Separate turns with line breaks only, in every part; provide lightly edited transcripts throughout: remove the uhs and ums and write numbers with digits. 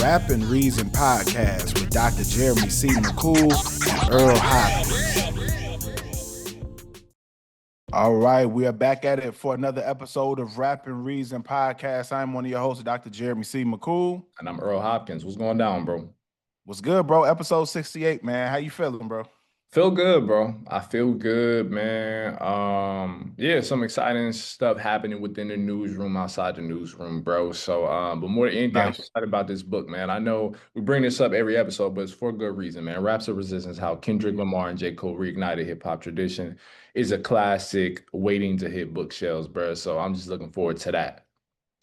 Rap and Reason podcast with Dr. Jeremy C. McCool and Earl Hopkins. All right, we are back at it for another episode of Rap and Reason podcast. I'm one of your hosts, Dr. Jeremy C. McCool.
And I'm Earl Hopkins. What's going down, bro?
What's good, bro? Episode 68, man. How you feeling, bro?
Feel good, bro. I feel good, man. Yeah, some exciting stuff happening within the newsroom, outside the newsroom, bro. So, but more than anything, I'm excited about this book, man. I know we bring this up every episode, but it's for a good reason, man. Raps of Resistance: How Kendrick Lamar and J. Cole Reignited Hip Hop Tradition is a classic waiting to hit bookshelves, bro. So I'm just looking forward to that.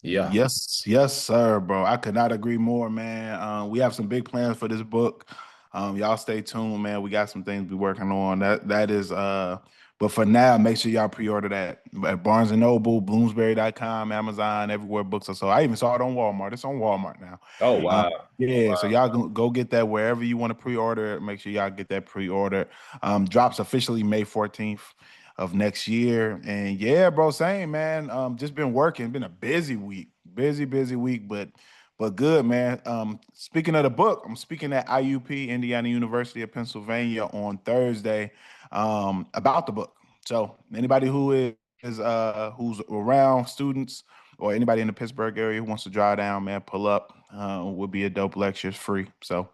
Yeah.
Yes, sir, bro. I could not agree more, man. We have some big plans for this book. Y'all stay tuned, man. We got some things we're working on. That is but for now, make sure y'all pre-order that at Barnes & Noble, Bloomsbury.com, Amazon, everywhere books are sold. I even saw it on Walmart. It's on Walmart now.
Oh, wow.
Yeah, wow. So y'all go get that wherever you want to pre-order it. Make sure y'all get that pre-order. Drops officially May 14th of next year. And yeah, bro, same, man. Just been working. Been a busy week. Busy week, but good, man. Speaking of the book, I'm speaking at IUP, Indiana University of Pennsylvania, on Thursday about the book. So anybody who is who's around, students or anybody in the Pittsburgh area who wants to drive down, man, pull up. Will be a dope lecture. It's free. So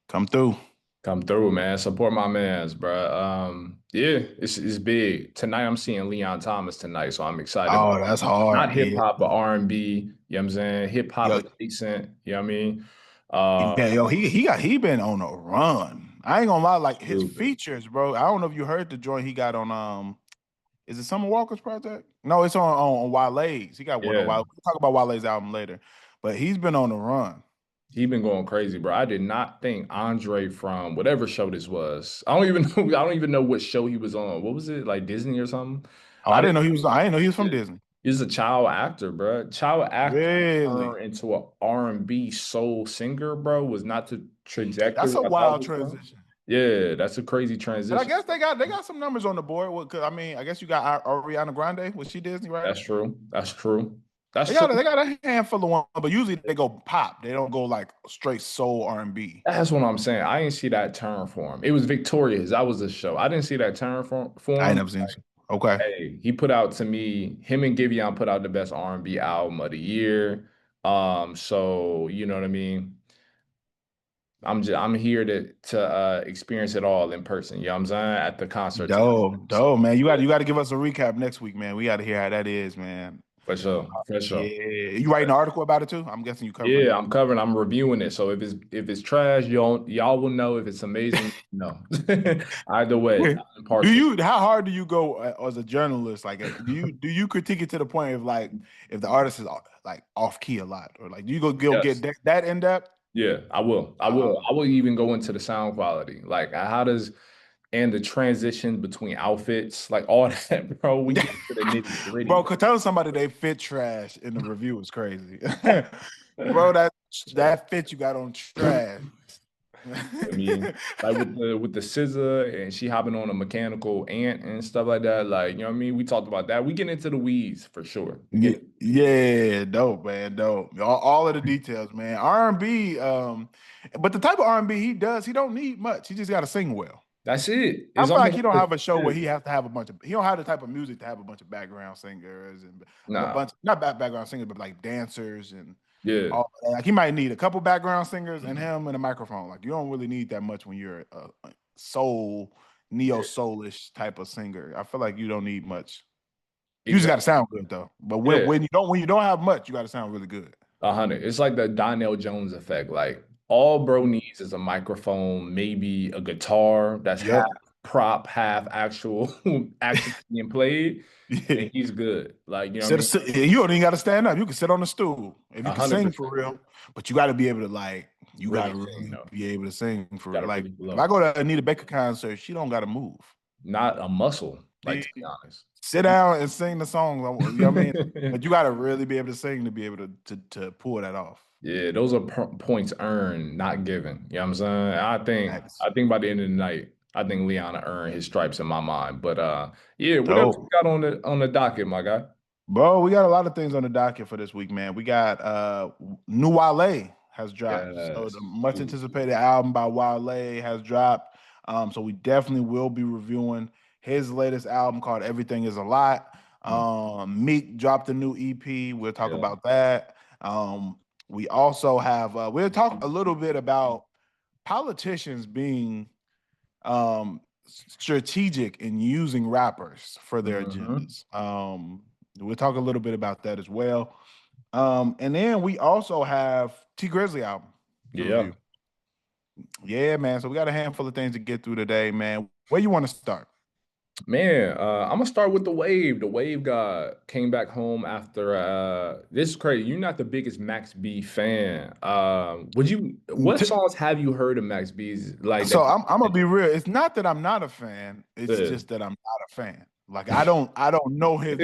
come through.
Come through, man. Support my mans, bro. Yeah, it's big. Tonight I'm seeing Leon Thomas tonight, so I'm excited.
Oh, that's hard.
Not hip hop, but R&B. You know what I'm saying? Hip hop adjacent. You know what I mean?
Yeah, yo, he been on a run. I ain't gonna lie, like his features, bro. I don't know if you heard the joint he got on is it Summer Walker's project? No, it's on Wale's. He got one on Wale. We'll talk about Wale's album later, but he's been on the run.
He been going crazy, bro. I did not think Andre from whatever show this was. I don't even know what show he was on. What was it, like Disney or something?
Oh, I didn't know he was from Disney.
He's a child actor, bro. Child actor
really?
Into an R&B soul singer, bro, was not the trajectory.
That's a wild transition.
Yeah, that's a crazy transition.
But I guess they got some numbers on the board. Cause I mean, I guess you got Ariana Grande. Was she Disney, right?
That's true. They
got a handful of one, but usually they go pop. They don't go like straight soul R&B.
That's what I'm saying. I didn't see that turn for him. It was Victorious. That was the show. I didn't see that turn for him.
I ain't never seen it. Okay.
Hey, he put out, to me, him and Giveon put out the best R&B album of the year. So you know what I mean? I'm here to experience it all in person. You know what I'm saying? At the concert.
Dope, man. You got to give us a recap next week, man. We got to hear how that is, man.
For sure.
Yeah. You writing an article about it too? I'm guessing you covering it.
Yeah, I'm covering. I'm reviewing it. So if it's trash, y'all will know. If it's amazing, no. Either way.
How hard do you go as a journalist? Like, do you critique it to the point of like if the artist is like off key a lot, or like do you get that in depth?
Yeah, I will. I will even go into the sound quality. Like and the transition between outfits, like all that, bro. We get to the nitty-gritty.
Bro, telling somebody they fit trash in the review is crazy. Bro, that fit you got on trash.
I mean, like with the scissor and she hopping on a mechanical ant and stuff like that. Like, you know what I mean? We talked about that. We get into the weeds for sure.
Yeah, dope, man, dope. All of the details, man. R&B, but the type of R&B he does, he don't need much. He just got to sing well.
That's it.
I feel like he don't have a show where he has to have he don't have the type of music to have a bunch of background singers and not background singers, but like dancers and like he might need a couple background singers and him and a microphone. Like you don't really need that much when you're a soul, neo-soulish type of singer. I feel like you don't need much. You just got to sound good though. But when you don't have much, you got to sound really good.
100. It's like the Donnell Jones effect. Like all bro needs is a microphone, maybe a guitar that's half prop, half actually being played. Yeah. And he's good. Like, you know,
you don't even got to stand up. You can sit on the stool if you can sing for real. But you got to be able to be able to sing for real. Like if I go to Anita Baker concert, she don't got to move.
Not a muscle. Like to be honest,
sit down and sing the songs. You know what I mean? But you got to really be able to sing to be able to pull that off.
Yeah, those are points earned, not given. You know what I'm saying? I think by the end of the night, I think Leon earned his stripes in my mind. But what else we got on the docket, my guy?
Bro, we got a lot of things on the docket for this week, man. We got new Wale has dropped. So the
Yes.
much anticipated album by Wale has dropped. So we definitely will be reviewing his latest album called Everything Is a Lot.
Mm,
Meek dropped a new EP. We'll talk
yeah.
about that. We also have we'll talk a little bit about politicians being strategic in using rappers for their
Hmm.
agendas. We'll talk a little bit about that as well. And then we also have Tee Grizzley album to
Yeah.
review. Yeah, man. So we got a handful of things to get through today, man. Where you want to start?
Man, I'm gonna start with the Wave. The Wave got came back home after this is crazy. You're not the biggest Max B fan. Would you what songs have you heard of Max B's like
So
that
I'm gonna be real. It's not that I'm not a fan. It's
you
just that I'm not a fan. Like I don't know his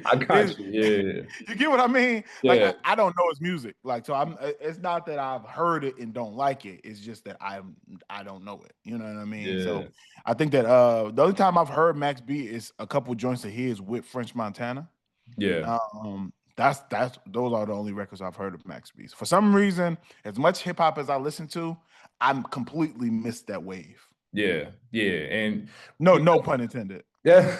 I got
his.
you. Yeah.
You get what I mean? Like
Yeah.
I don't know his music. Like so I'm. It's not that I've heard it and don't like it. It's just that I don't know it. You know what I mean? So
Yeah.
I think that the only time I've heard Max B is a couple joints of his with French Montana.
Yeah.
That's those are the only records I've heard of Max B's. For some reason, as much hip hop as I listen to, I'm completely missed that wave.
Yeah. Yeah. And
No, no pun intended.
yeah,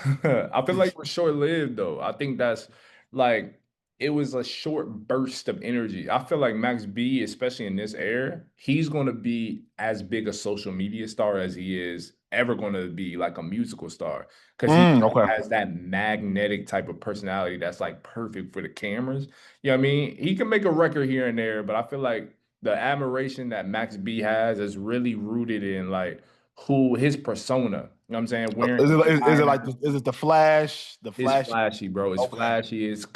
I feel like it was short-lived though. I think that's like it was a short burst of energy. I feel like Max B, especially in this era, he's going to be as big a social media star as he is ever going to be like a musical star because he
Okay.
has that magnetic type of personality that's like perfect for the cameras. You know what I mean? He can make a record here and there, but I feel like the admiration that Max B has is really rooted in like who his persona. You know what I'm saying? Wearing
Is it like
designer.
is it the Flash? The
It's
Flash?
flashy, bro. It's
Okay.
flashy. It's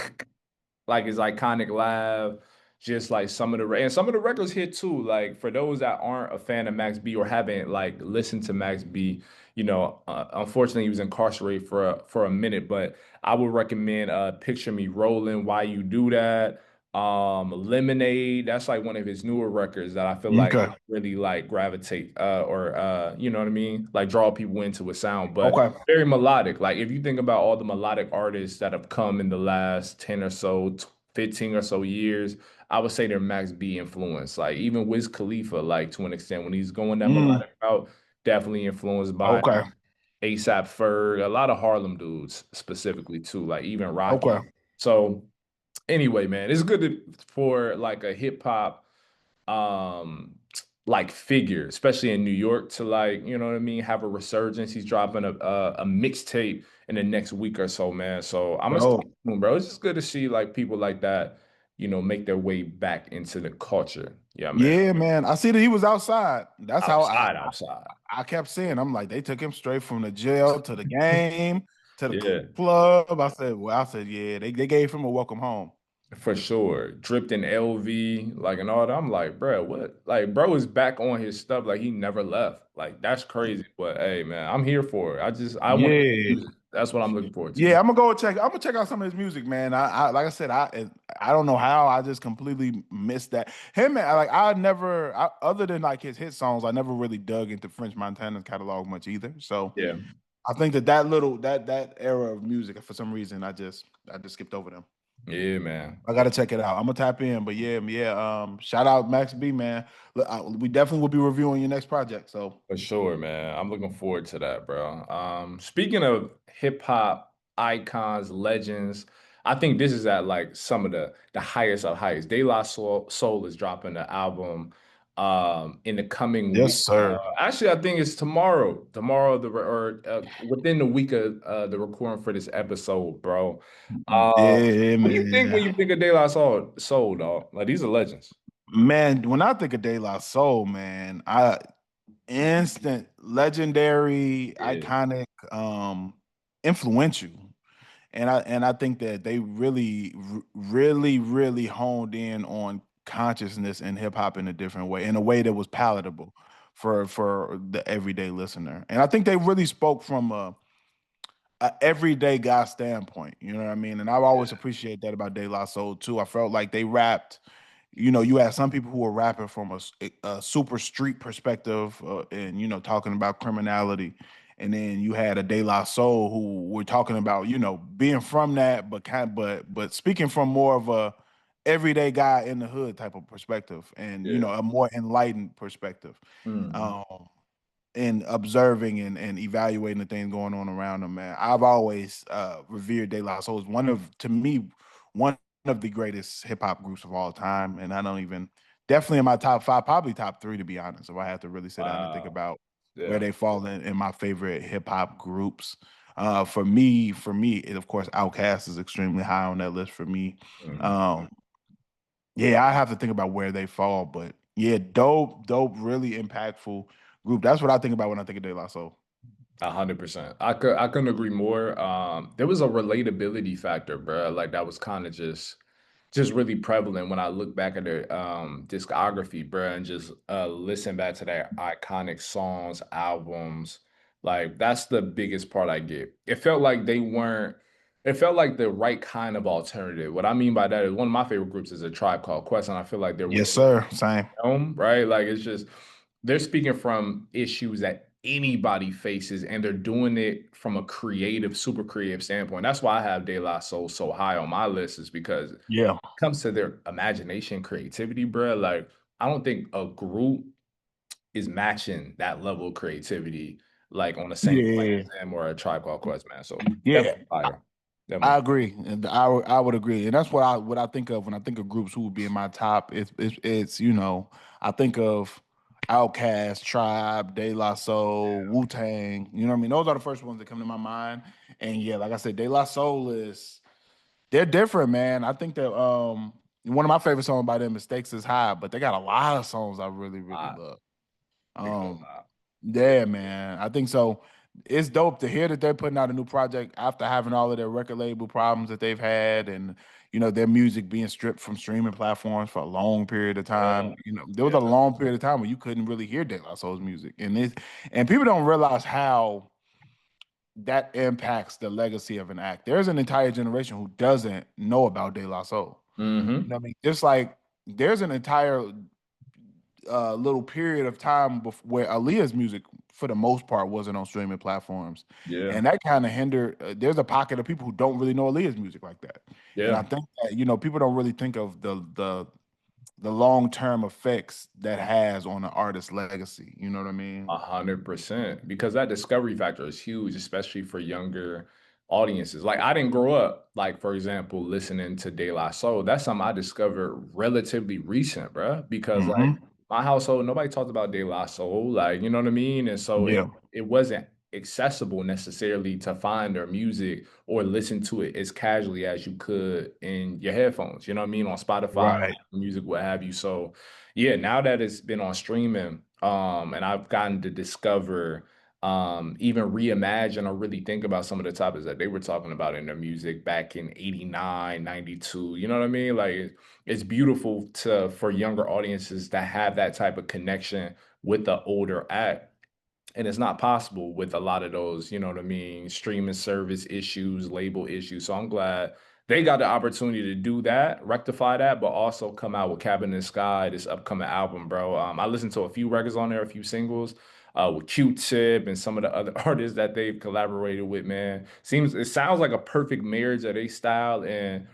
like his iconic laugh. Just like some of the and some of the records hit too. Like for those that aren't a fan of Max B or haven't like listened to Max B, unfortunately he was incarcerated for a minute. But I would recommend "Picture Me Rolling," "Why You Do That," "Lemonade." That's like one of his newer records that I feel like
Okay.
really like gravitate or you know what I mean, like draw people into a sound. But
Okay.
very melodic. Like if you think about all the melodic artists that have come in the last 10 or so, 15 or so years, I would say they're Max B influence. Like even Wiz Khalifa, like to an extent, when he's going that
Mm,
melodic route, definitely influenced by
okay.
ASAP Ferg, a lot of Harlem dudes specifically too, like even
Okay.
Rocky. So anyway, man, it's good for like a hip hop um like figure, especially in New York, to like, you know what I mean, have a resurgence. He's dropping a mixtape in the next week or so, man. So I'm gonna stay
Bro.
tuned, bro. It's just good to see like people like that, make their way back into the culture. Yeah, man.
Yeah, man. I see that he was outside. That's how
Outside, outside.
I kept seeing. I'm like, they took him straight from the jail to the game to the
Yeah.
club. I said, yeah, they gave him a welcome home.
For sure. Dripped in LV, like and all that. I'm like, bro, what? Like, bro is back on his stuff. Like he never left. Like, that's crazy. But hey, man, I'm here for it. I want to
Yeah.
music. That's what I'm looking forward to.
Yeah, I'm gonna go check. I'm gonna check out some of his music, man. I like I said, I don't know how. I just completely missed that. Him, man, like other than like his hit songs, I never really dug into French Montana's catalog much either. So
Yeah.
I think that era of music, for some reason, I just skipped over them.
Yeah, man.
I gotta check it out. I'm gonna tap in, but yeah, yeah. Shout out Max B, man. Look, we definitely will be reviewing your next project. So
For sure, man. I'm looking forward to that, bro. Speaking of hip hop icons, legends, I think this is at like some of the highest of highs. De La Soul is dropping the album in the coming week.
yes, sir.
Actually, I think it's tomorrow. Tomorrow, or within the week of the recording for this episode, bro.
Yeah,
What do you think when
man.
you think of De La Soul, dog? Like these are legends.
Man, when I think of De La Soul, man, I instant legendary,
Yeah,
iconic, influential. And I think that they really honed in on consciousness and hip hop in a different way, in a way that was palatable for the everyday listener. And I think they really spoke from a everyday guy standpoint. You know what I mean? And I've always appreciated that about De La Soul too. I felt like they rapped. You had some people who were rapping from a super street perspective, and talking about criminality, and then you had a De La Soul who were talking about being from that, but speaking from more of a everyday guy in the hood type of perspective, and
Yeah.
a more enlightened perspective.
Mm.
Um, in observing and evaluating the things going on around them, man. I've always revered De La Soul as to me, one of the greatest hip hop groups of all time. And I don't even, definitely in my top five, probably top three, to be honest, if I have to really sit down and think
Wow.
about where
Yeah.
they fall in my favorite hip hop groups. For me, of course, Outkast is extremely high on that list for me.
Mm.
Um, yeah, I have to think about where they fall, but yeah, dope, really impactful group. That's what I think about when I think of De La Soul.
100%. I couldn't agree more. There was a relatability factor, bro. Like that was kind of just really prevalent when I look back at their discography, bro, and just listen back to their iconic songs, albums. Like that's the biggest part I get. It felt like they weren't. It felt like the right kind of alternative. What I mean by that is one of my favorite groups is a Tribe Called Quest, and I feel like they're
Yes,
within
sir. Same.
realm, right? Like it's just they're speaking from issues that anybody faces, and they're doing it from a creative, super creative standpoint. That's why I have De La Soul so high on my list, is because it
Yeah.
comes to their imagination, creativity, bro. Like I don't think a group is matching that level of creativity like on the same plane
Yeah.
as them or a Tribe Called Quest, man. So
Yeah.
definitely fire.
I
Definitely.
agree, and I would agree, and that's what I think of when I think of groups who would be in my top. It's I think of Outkast, Tribe, De La Soul, Wu Tang. You know what I mean? Those are the first ones that come to my mind. And yeah, like I said, De La Soul is they're different, man. I think that one of my favorite songs by them is "Stakes Is High," but they got a lot of songs I really
Uh,
love.
they got a
Um,
lot.
yeah, man. I think so. It's dope to hear that they're putting out a new project after having all of their record label problems that they've had, and their music being stripped from streaming platforms for a long period of
Yeah.
time. There was
Yeah.
a long period of time where you couldn't really hear De La Soul's music, and people don't realize how that impacts the legacy of an act. There's an entire generation who doesn't know about De La Soul. You know
Mm-hmm.
what I mean? Just like there's an entire little period of time where Aaliyah's music, for the most part, wasn't on streaming platforms,
Yeah.
and that kind of hindered. There's a pocket of people who don't really know Aaliyah's music like that, and I
Yeah.
think that people don't really think of the long term effects that has on an artist's legacy. You know what I mean?
100%, because that discovery factor is huge, especially for younger audiences. Like I didn't grow up, like for example, listening to De La Soul. That's something I discovered relatively recent, bro. Because like
Hmm.
my household, nobody talked about De La Soul, like you know what I mean. And so it
Yeah.
it wasn't accessible necessarily to find their music or listen to it as casually as you could in your headphones. You know what I mean, on Spotify,
Right.
music, what have you. So yeah, now that it's been on streaming, and I've gotten to discover, even reimagine or really think about some of the topics that they were talking about in their music back in 89, 92. You know what I mean? Like it's beautiful for younger audiences to have that type of connection with the older act. And it's not possible with a lot of those, you know what I mean, streaming service issues, label issues. So I'm glad they got the opportunity to do that, rectify that, but also come out with Cabin in the Sky, this upcoming album, bro. I listened to a few records on there, a few singles, with Q-Tip and some of the other artists that they've collaborated with, man. It sounds like a perfect marriage of their style and,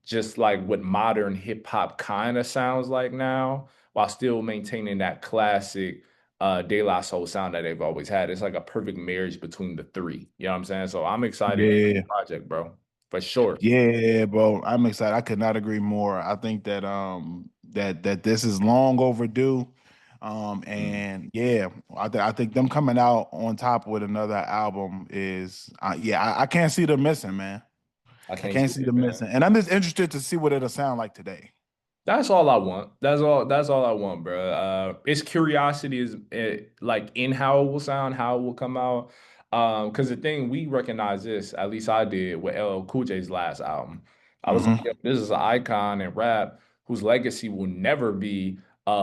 just like what modern hip hop kind of sounds like now, while still maintaining that classic De La Soul sound that they've always had. It's like a perfect marriage between the three. You know what I'm saying? So I'm excited for
Yeah.
the project, bro. For sure.
Yeah, bro. I'm excited. I could not agree more. I think that that this is long overdue.
Mm.
And yeah, I think them coming out on top with another album is yeah, I can't see them missing, man.
I
I
can't
can't
see
see
it,
them
man.
missing. And I'm just interested to see what it'll sound like today.
That's all I want. That's all I want, bro. It's curiosity is like in how it will sound, how it will come out. Because the thing we recognize this, at least I did with LL Cool J's last album. I was like, yo,
Hmm.
this is an icon in rap whose legacy will never be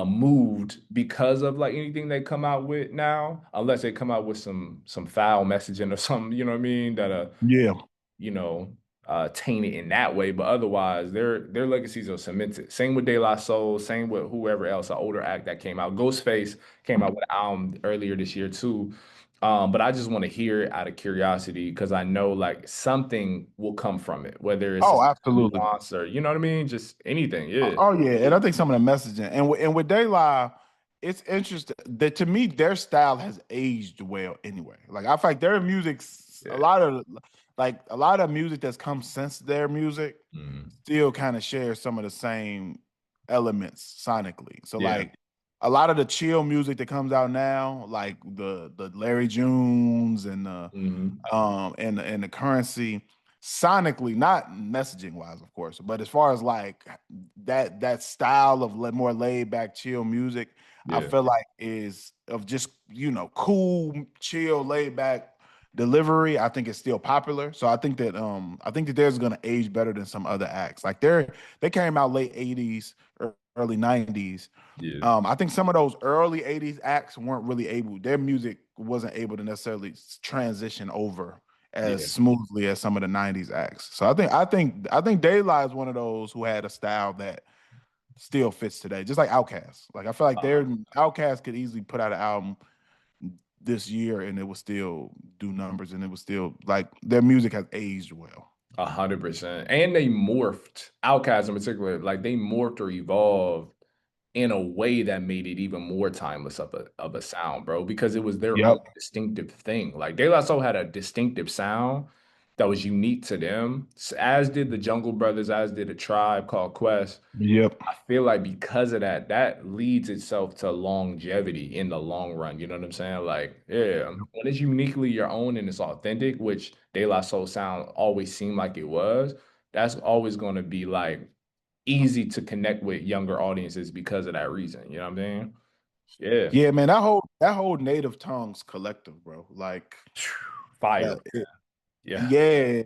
moved because of like anything they come out with now, unless they come out with some foul messaging or something, you know what I mean? That
Yeah.
you know, tainted in that way. But otherwise, their legacies are cemented. Same with De La Soul, same with whoever else, an older act that came out. Ghostface came out with an album earlier this year too. But I just want to hear it out of curiosity because I know like something will come from it, whether it's a
Oh, absolutely.
nuance or you know what I mean, just anything. Yeah.
Oh yeah, and I think some of the messaging and with De La, it's interesting that to me their style has aged well anyway. Like I feel like their music's
Yeah.
a lot of music that's come since their music
Mhm.
still kind of shares some of the same elements sonically. So
Yeah.
like a lot of the chill music that comes out now, like the Larry Junes and the
Mhm.
and the currency sonically, not messaging wise, of course, but as far as like that style of more laid back, chill music, I
Yeah.
feel like is of just cool, chill, laid back delivery. I think it's still popular, so I think that theirs is gonna age better than some other acts. Like they came out late '80s, early '90s.
Yeah.
I think some of those early '80s acts weren't really able, their music wasn't able to necessarily transition over as
Yeah.
smoothly as some of the '90s acts. So I think Daylight is one of those who had a style that still fits today, just like Outkast. Like I feel like their
100%.
Outkast could easily put out an album this year and it would still do numbers and it was still like their music has aged well.
100%. And they morphed, Outkast in particular, like they morphed or evolved in a way that made it even more timeless of a sound, bro, because it was their own
Yep.
distinctive thing. Like De La Soul had a distinctive sound that was unique to them, as did the Jungle Brothers, as did a Tribe Called Quest.
Yep.
I feel like because of that, that leads itself to longevity in the long run. You know what I'm saying? Like, yeah, when it's uniquely your own and it's authentic, which De La Soul sound always seemed like it was, that's always going to be like easy to connect with younger audiences because of that reason. You know what I'm saying? Yeah.
Yeah, man, that whole native tongues collective, bro. Like
Fire.
that
Yeah.
yeah,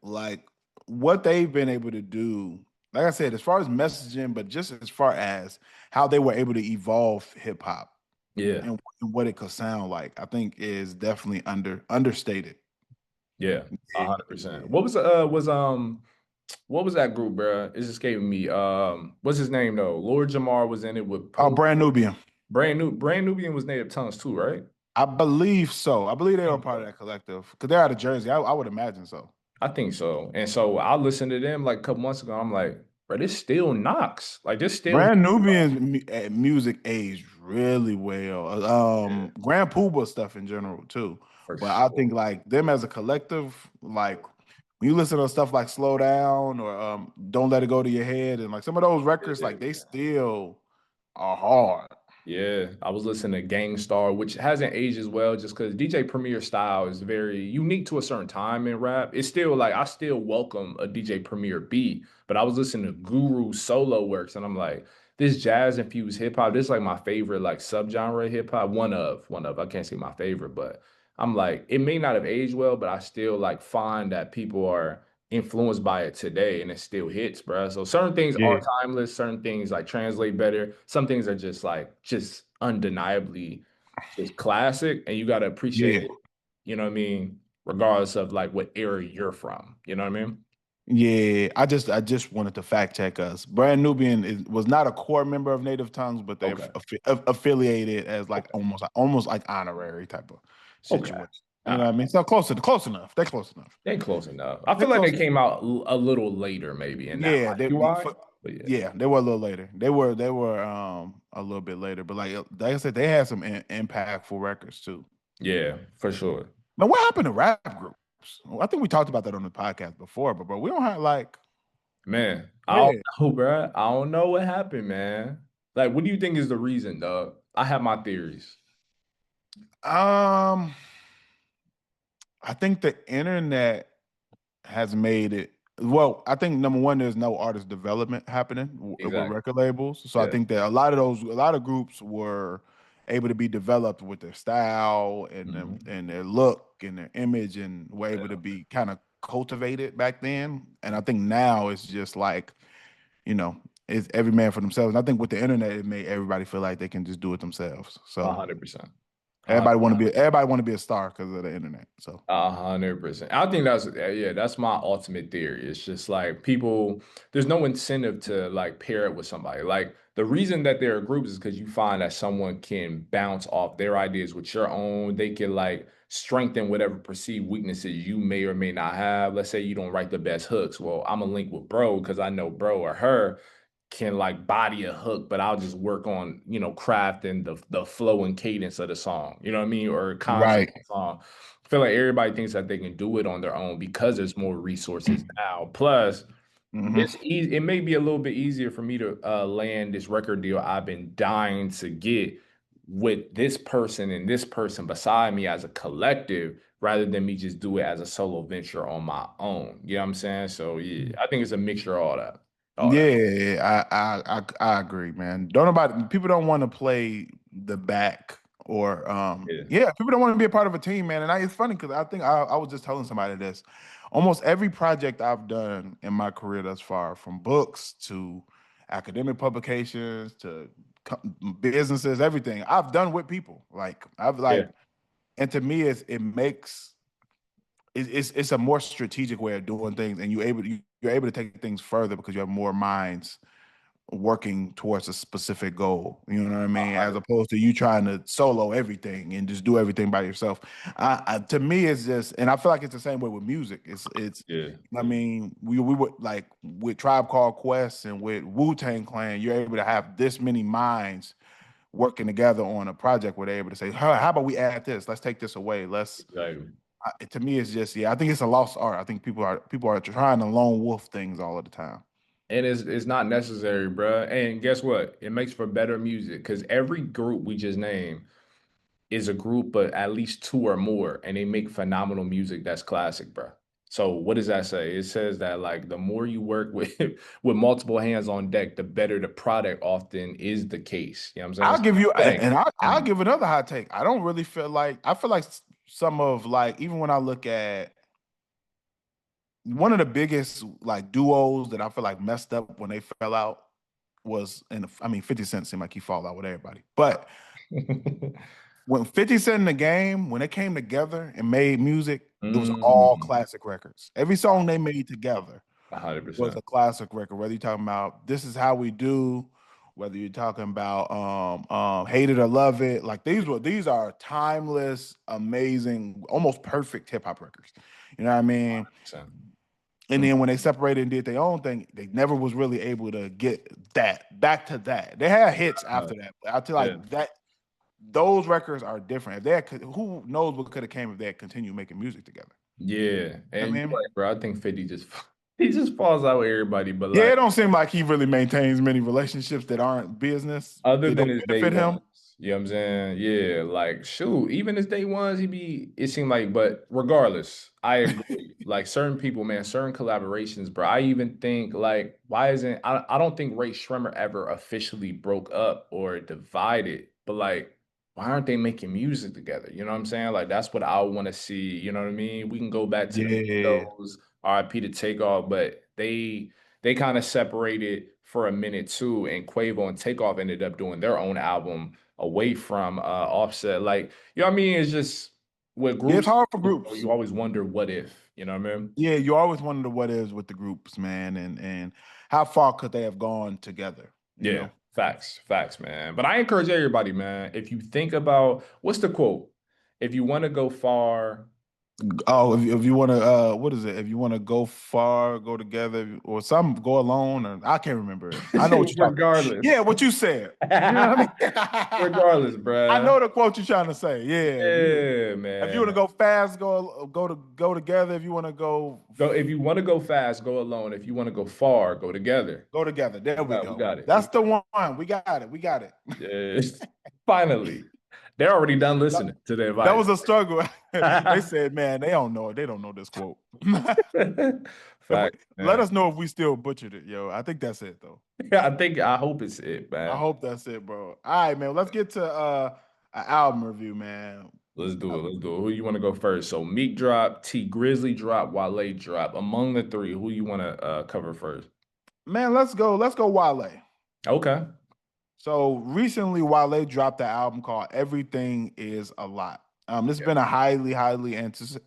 like what they've been able to do, like I said, as far as messaging, but just as far as how they were able to evolve hip hop
Yeah.
and what it could sound like, I think is definitely understated.
Yeah.
Yeah,
100%.
yeah.
What was that group, bro? It's escaping me. What's his name though? Lord Jamar was in it with
Oh,
Pooh.
Brand Nubian.
Brand Nubian was native tongues too, right?
I believe so. I believe they were
Think
part of
so.
that collective because they're out of Jersey. I would imagine so.
I think so. And so I listened to them like a couple months ago. I'm like, bro, this still knocks. Like this still hits
Brand Nubian's music aged really well.
yeah,
Grand Puba stuff in general too.
for
But I
sure.
think like them as a collective, like when you listen to stuff like Slow Down or Don't Let It Go to Your Head and like some of those records, like they
Yeah.
still are hard.
Yeah, I was listening to Gangstar, which hasn't aged as well just because DJ Premier style is very unique to a certain time in rap. It's still like I still welcome a DJ Premier beat, but I was listening to Guru's solo works and I'm like, this jazz infused hip hop, this is like my favorite like subgenre of hip hop. One of, I can't say my favorite, but I'm like, it may not have aged well, but I still like find that people are influenced by it today and it still hits, bro. So certain things are
Yeah,
timeless, certain things like translate better. Some things are just like just undeniably just classic and you got to appreciate
yeah.
it, you know what I mean, regardless of like what era you're from. You know what I mean?
Yeah, I just wanted to fact check us. Brand Nubian was not a core member of Native Tongues, but they're
Okay.
affiliated as like
Okay.
almost like honorary type of
Okay.
situation.
All
You know
right.
what I mean? So close enough. They're close enough.
They close enough. I
They're
feel like they
close enough.
came out a little later maybe and that
Yeah,
might be why. But yeah.
yeah, they were a little later. They were a little bit later, but like I said, they had some impactful records too.
Yeah, for sure.
Now, what happened to rap groups? Well, I think we talked about that on the podcast before, but bro, we don't have like
Man, I don't
yeah.
know, bro. I don't know what happened, man. Like, what do you think is the reason, dog? I have my theories.
Um, I think the internet has made it well. I think number one, there's no artist development happening with
Exactly.
record labels, so I
Yeah.
think that a lot of groups were able to be developed with their style
Mhm.
and their look and their image, and were able to
Yeah.
be kind of cultivated back then. And I think now it's just like you know, it's every man for themselves. And I think with the internet, it made everybody feel like they can just do it themselves. So
100%.
everybody want to be a star because of the internet. So
100%. I think that's yeah, that's my ultimate theory. It's just like people, there's no incentive to like pair it with somebody. Like the reason that there are groups is because you find that someone can bounce off their ideas with your own. They can like strengthen whatever perceived weaknesses you may or may not have. Let's say you don't write the best hooks. Well, I'm gonna link with bro because I know bro or her can like body a hook, but I'll just work on, crafting the flow and cadence of the song. You know what I mean? Or concept
Right.
of the song. I feel like everybody thinks that they can do it on their own because there's more resources now. Plus,
Hmm.
it's easy. It may be a little bit easier for me to land this record deal I've been dying to get with this person and this person beside me as a collective, rather than me just do it as a solo venture on my own. You know what I'm saying? So yeah, I think it's a mixture of all that. All that.
Yeah, I agree, man. Don't nobody people don't want to play the back or
Yeah.
yeah, people don't want to be a part of a team, man. And it's funny because I think I was just telling somebody this. Almost every project I've done in my career thus far, from books to academic publications to businesses, everything I've done with people. Like I've
Yeah.
like, and to me, it makes it's a more strategic way of doing things, and you're able to take things further because you have more minds working towards a specific goal. You know what I mean? As
100.
opposed to you trying to solo everything and just do everything by yourself. To me, it's just, and I feel like it's the same way with music. It's.
Yeah.
I mean, we would like with Tribe Called Quest and with Wu-Tang Clan, you're able to have this many minds working together on a project where they're able to say, how about we add this? Let's take this away.
Exactly.
To me, it's just, yeah, I think it's a lost art. I think people are trying to lone wolf things all of the time.
And it's not necessary, bruh. And guess what? It makes for better music because every group we just named is a group of at least two or more, and they make phenomenal music that's classic, bruh. So what does that say? It says that like the more you work with with multiple hands on deck, the better the product often is the case. You know what I'm
I'll
saying?
give you,
Thanks.
and I'll give another hot take. I don't really feel like I feel like some of like even when I look at one of the biggest like duos that I feel like messed up when they fell out was I mean 50 Cent seemed like he fall out with everybody, but when 50 Cent in the game, when they came together and made music, it was all
Mm,
classic records. Every song they made together was
100%.
a classic record. Whether you're talking about "This Is How We Do," whether you're talking about "Hate It or Love It," like these are timeless, amazing, almost perfect hip hop records. You know what I mean?
100%.
And
Mm,
then when they separated and did their own thing, they never was really able to get that back to that. They had hits after that, but I feel
yeah.
like that those records are different. If they had, who knows what could have came if they had continued making music together?
Yeah.
I
And you're
mean,
right, bro. I think 50 just he just falls out with everybody, but
yeah,
like
it don't seem like he really maintains many relationships that aren't business.
other
They
than
don't
his day
benefit him.
ones, you know what I'm saying? Yeah, like shoot, even his day ones, it seemed like, but regardless, I agree. Like certain people, man, certain collaborations, bro. I even think like, why isn't I don't think Ray Shremmer ever officially broke up or divided, but like, why aren't they making music together? You know what I'm saying? Like that's what I want to see. You know what I mean? We can go back to the
Yeah.
Migos, RIP to Takeoff, but they kind of separated for a minute too, and Quavo and Takeoff ended up doing their own album away from Offset. Like, you know what I mean? It's just with
Yeah, it's
groups,
hard for groups.
you always wonder what if, you know what I mean?
Yeah, you always wonder what is with the groups, man, and how far could they have gone together, you
Yeah,
know?
facts, man. But I encourage everybody, man, if you think about what's the quote? If you want to go far,
Oh, if you want to, what is it? If you want to go far, go together, or some go alone, or I can't remember it. I know what you're talking.
regardless.
Yeah, what you said. You know what I mean?
Regardless,
I
bruh.
know the quote you're trying to say. Yeah,
Yeah,
if you want
man.
to go fast, go together. If you want to
Go if you want to go fast, go alone. If you want to go far, go together.
go together. There we
We
go.
got it.
That's the one. We got it. We got it.
Yeah. Finally, they're already done
That,
listening to the
that
advice.
was a struggle. They said, man, they don't know it. They don't know this quote.
Fact,
Let
man.
us know if we still butchered it, yo. I think that's it though.
I hope it's it,
I
man.
hope that's it, bro. All right, man. Let's get to an album review, man.
Let's do it. Let's do it. Who you want to go first? So Meek drop, Tee Grizzley drop, Wale drop. Among the three, who you want to cover first?
Man, let's go. Let's go Wale.
Okay.
So recently, Wale dropped an album called "Everything Is a Lot." This has
Yeah.
been a highly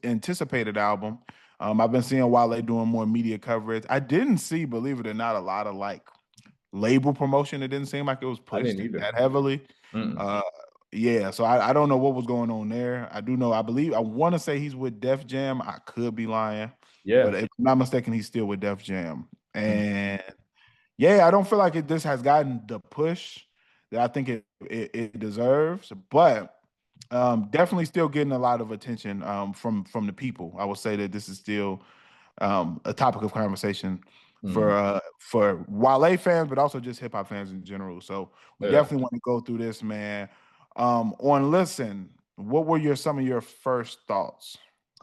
anticipated album. I've been seeing Wale doing more media coverage. I didn't see, believe it or not, a lot of like label promotion. It didn't seem like it was
I
pushed
didn't either.
that heavily.
Mm-mm.
Uh, Yeah, so I don't know what was going on there. I do know, I believe, I want to say he's with Def Jam. I could be lying, but
Yeah.
if I'm not mistaken, he's still with Def Jam.
Mm.
And yeah, I don't feel like this has gotten the push that I think it deserves, but definitely still getting a lot of attention from the people. I would say that this is still a topic of conversation
Mm.
for Wale fans, but also just hip hop fans in general. So we
Yeah.
definitely want to go through this, man. On listen, what were some of your first thoughts?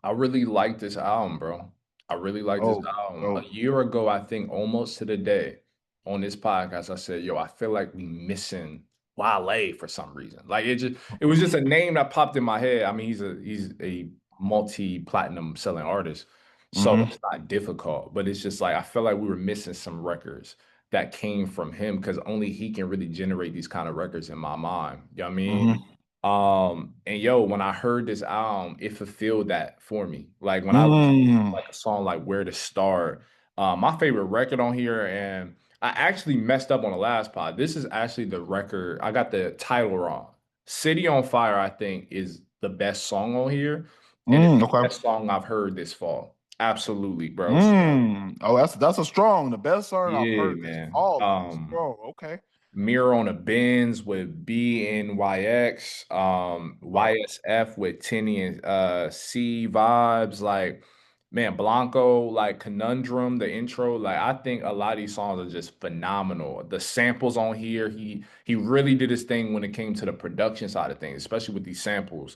I really like this album, bro. I really like this
Oh,
album. A
oh,
year ago, I think almost to the day on this podcast, I said, yo, I feel like we missing Wale for some reason. Like it was just a name that popped in my head. I mean, he's a multi-platinum selling artist. So
mm-hmm,
it's not difficult, but it's just like I feel like we were missing some records that came from him because only he can really generate these kind of records in my mind. You know what I mean?
mm-hmm,
And yo, when I heard this album, it fulfilled that for me. Like when I listened to
mm,
like a song like Where to Start, my favorite record on here, and I actually messed up on the last pod. This is actually the record, I got the title wrong. City on Fire, I think, is the best song on here, and it's the
okay.
best song I've heard this fall. Absolutely, bro. So,
Oh, that's a strong, the best song I've
yeah,
heard this
man.
fall. That's strong. Okay.
Mirror on a Benz with BNYX,
Wow.
YSF with Tenny and C vibes, like man, Blanco, like Conundrum, the intro, like I think a lot of these songs are just phenomenal. The samples on here, he really did his thing when it came to the production side of things, especially with these samples.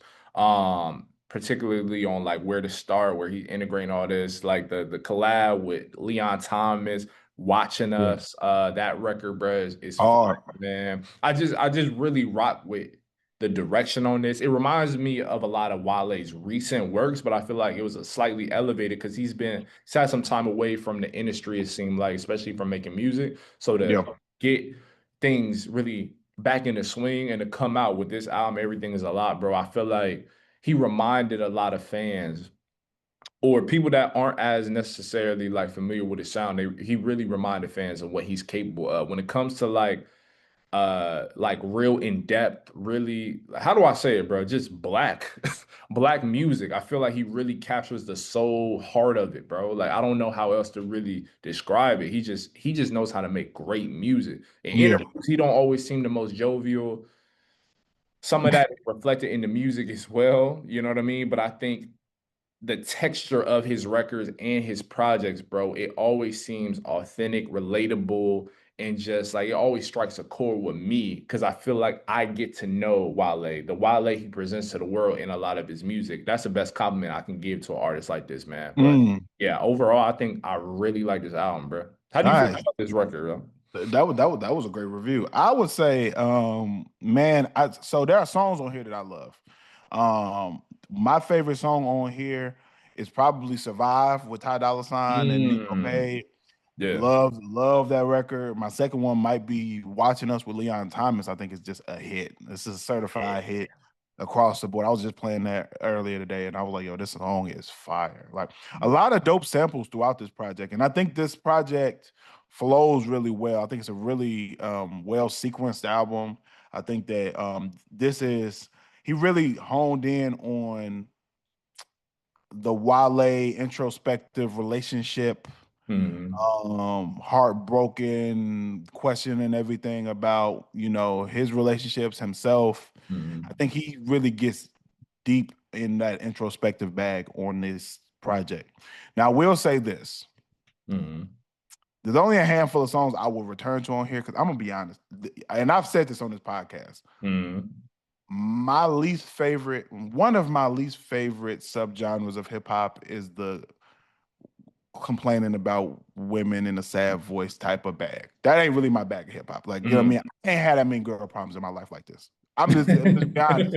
Particularly on like Where to Start, where he's integrating all this, like the collab with Leon Thomas, Watching
Yeah.
Us, that record, bro, is fire,
Hard.
man. I just really rock with the direction on this. It reminds me of a lot of Wale's recent works, but I feel like it was a slightly elevated because he's had some time away from the industry, it seemed like, especially from making music. So to
Yeah.
get things really back in the swing and to come out with this album, everything is a lot, bro. I feel like he reminded a lot of fans or people that aren't as necessarily like familiar with his sound, he really reminded fans of what he's capable of when it comes to like real in depth, really, how do I say it, bro? Just black black music. I feel like he really captures the soul heart of it, bro. Like I don't know how else to really describe it. He just knows how to make great music. In
Yeah.
interviews, he don't always seem the most jovial. Some of that is reflected in the music as well, you know what I mean? But I think the texture of his records and his projects, bro, it always seems authentic, relatable, and just like it always strikes a chord with me because I feel like I get to know Wale, the Wale he presents to the world in a lot of his music. That's the best compliment I can give to an artist like this, man. But
Mm,
yeah, overall, I think I really like this album, bro. How do you feel
nice.
about this record, bro?
That was a great review. I would say, man, so there are songs on here that I love. My favorite song on here is probably "Survive" with Ty Dolla Sign and Nico
Mm,
Pay.
yeah.
Love that record. My second one might be "Watching Us" with Leon Thomas. I think it's just a hit. This is a certified hit across the board. I was just playing that earlier today, and I was like, "Yo, this song is fire!" Like a lot of dope samples throughout this project, and I think this project flows really well. I think it's a really well sequenced album. I think that this is he really honed in on the Wale introspective relationship,
Mm,
heartbroken, questioning everything about, his relationships himself. I
mm,
think he really gets deep in that introspective bag on this project. Now, I will say this.
mm,
There's only a handful of songs I will return to on here because I'm gonna be honest, and I've said this on this podcast.
mm,
One of my least favorite subgenres of hip hop is the complaining about women in a sad voice type of bag. That ain't really my bag of hip hop. Like, you know what I
mm.
mean? I ain't had that many girl problems in my life like this. I'm just be honest.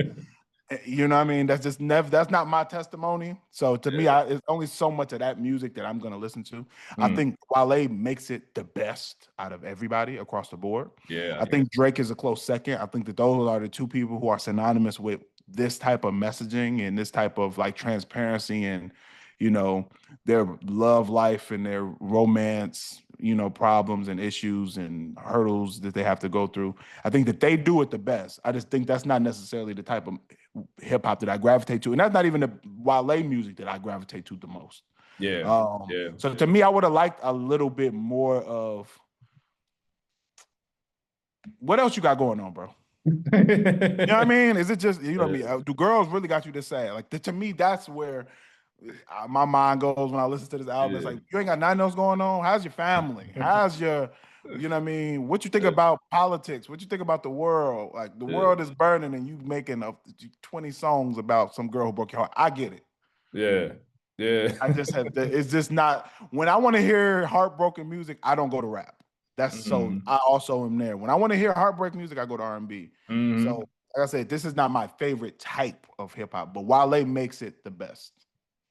You know what I mean? That's not my testimony. So to me,
Yeah.
it's only so much of that music that I'm gonna listen to. I
Mm,
think Wale makes it the best out of everybody across the board. I
yeah.
think Drake is a close second. I think that those are the two people who are synonymous with this type of messaging and this type of like transparency and you know their love life and their romance problems and issues and hurdles that they have to go through. I think that they do it the best. I just think that's not necessarily the type of hip hop that I gravitate to, and that's not even the Wale music that I gravitate to the most.
Yeah. Yeah.
So to me, I would have liked a little bit more of what else you got going on, bro. You know what I mean? Is it just what I
Yeah.
mean? Do girls really got you this sad? Like to me, that's where my mind goes when I listen to this album. It's
Yeah.
like you ain't got nothing else going on. How's your family? How's your, what I mean? What you think
Yeah.
about politics? What you think about the world? Like the
Yeah.
world is burning, and you making 20 songs about some girl who broke your heart. I get it.
Yeah. Yeah.
I just have it's just not when I want to hear heartbroken music, I don't go to rap. That's so
Mhm.
I also am there. When I want to hear heartbreak music, I go to R&B. So
Mhm.
like I said, this is not my favorite type of hip hop, but Wale makes it the best.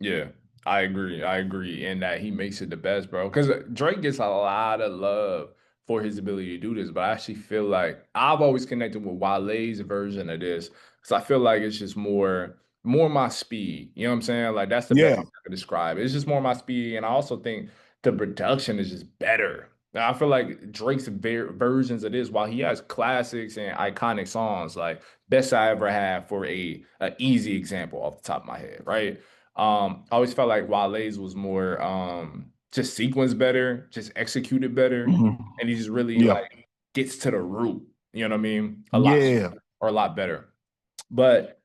Yeah, I agree. I agree in that he makes it the best, bro. Because Drake gets a lot of love for his ability to do this, but I actually feel like I've always connected with Wale's version of this because I feel like it's just more my speed. You know what I'm saying? Like that's the best
Yeah.
way I could describe it. It's just more my speed, and I also think the production is just better. Now, I feel like Drake's versions of this, while he has classics and iconic songs, like best I ever had for a easy example off the top of my head, right? I always felt like Wale's was more just sequenced better, just executed better,
Mhm.
and he just really
Yeah.
like gets to the root. You know what I mean? A lot
Yeah.
sooner or a lot better. But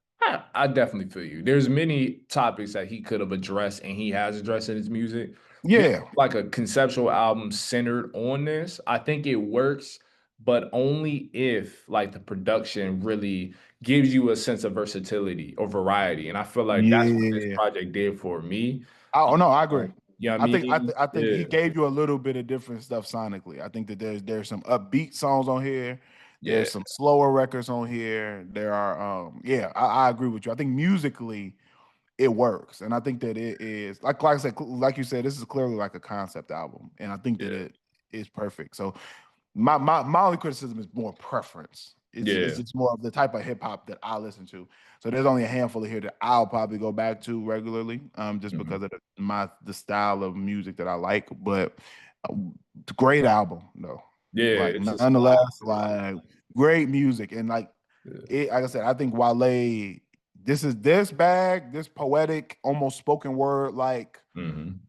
I definitely feel you. There's many topics that he could have addressed and he has addressed in his music. This is
Yeah.
like a conceptual album centered on this. I think it works, but only if like the production really gives you a sense of versatility or variety. And I feel like that's what this
Yeah.
project did for me.
Oh no, I agree.
You know what I
I think
mean?
I think
Yeah.
he gave you a little bit of different stuff sonically. I think that there's some upbeat songs on here.
Yeah.
There's some slower records on here. There are yeah, I agree with you. I think musically it works, and I think that it is like I said, like you said, this is clearly like a concept album, and I think that
Yeah.
it is perfect. So my only criticism is more preference. It's
Yeah.
just more of the type of hip hop that I listen to. So there's only a handful of here that I'll probably go back to regularly, just
Mhm.
because of the style of music that I like. But uh, great album though.
Yeah.
Like
It's a
nonetheless,
slap.
like great music and like
Yeah.
it. Like I said, I think Wale. This bag, this poetic, almost spoken word like
Mhm.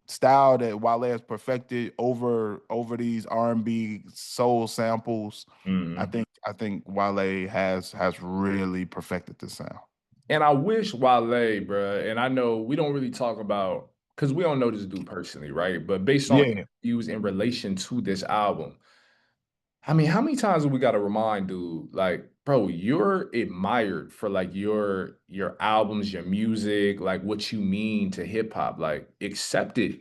style that Wale has perfected over these R&B soul samples.
Mhm.
I think Wale has really perfected the sound.
And I wish Wale, bro, and I know we don't really talk about because we don't know this dude personally, right? But based on
Yeah.
interviews in relation to this album, I mean, how many times do we got to remind dude, like, bro, you're admired for like your albums, your music, like what you mean to hip hop, like accept it,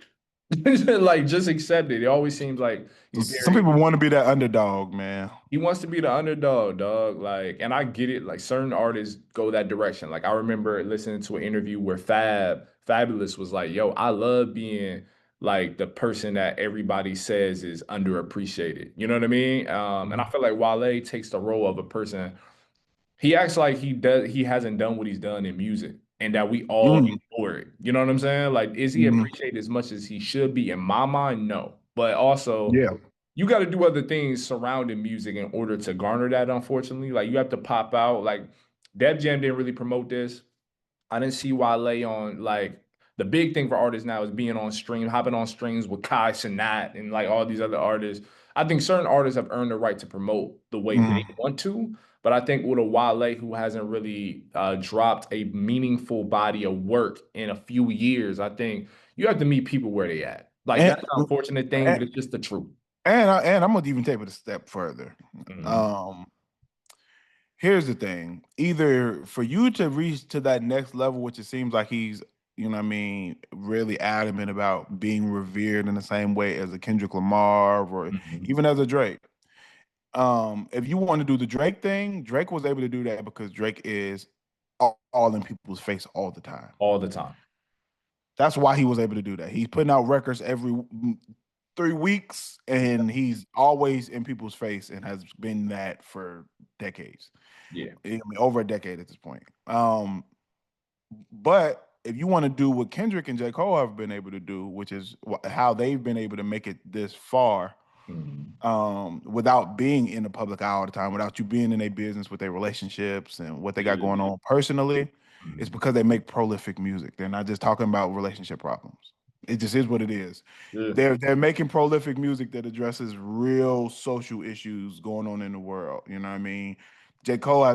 like just accept it. It always seems like he's
Some
very
people want to be that underdog, man.
he wants to be the underdog, dog. Like, and I get it. Like, certain artists go that direction. Like, I remember listening to an interview where Fabulous was like, "Yo, I love being like the person that everybody says is underappreciated." You know what I mean? And I
Mhm.
feel like Wale takes the role of a person he acts like he hasn't done what he's done in music and that we all
Mhm.
ignore it. You know what I'm saying? Like, is he
Mhm.
appreciated as much as he should be? In my mind, no. But also,
Yeah.
you got to do other things surrounding music in order to garner that, unfortunately. Like, you have to pop out. Like, Def Jam didn't really promote this. I didn't see Wale on like the big thing for artists now is being on stream, hopping on streams with Kai Sinat and like all these other artists. I think certain artists have earned the right to promote the way they
Mhm.
want to, but I think with a Wale who hasn't really dropped a meaningful body of work in a few years, I think you have to meet people where they at. Like
And
that's an unfortunate thing,
and
but it's just the truth.
and I'm gonna even take it a step further.
Hmm.
Um, Here's the thing. Either for you to reach to that next level, which it seems like he's, what I mean, really adamant about being revered in the same way as a Kendrick Lamar or
Hmm.
even as a Drake. If you want to do the Drake thing, Drake was able to do that because Drake is all in people's face all the time.
All the time.
That's why he was able to do that. He's putting out records every 3 weeks, and he's always in people's face and has been that for decades.
Yeah.
I mean, over a decade at this point. But if you want to do what Kendrick and J. Cole have been able to do, which is how they've been able to make it this far,
Mhm.
without being in the public eye all the time, without you being in a business with their relationships and what they got going
Yeah.
on personally, it's
Mhm.
because they make prolific music. They're not just talking about relationship problems. It just is what it is.
Yeah.
They're making prolific music that addresses real social issues going on in the world. You know what I mean? J. Cole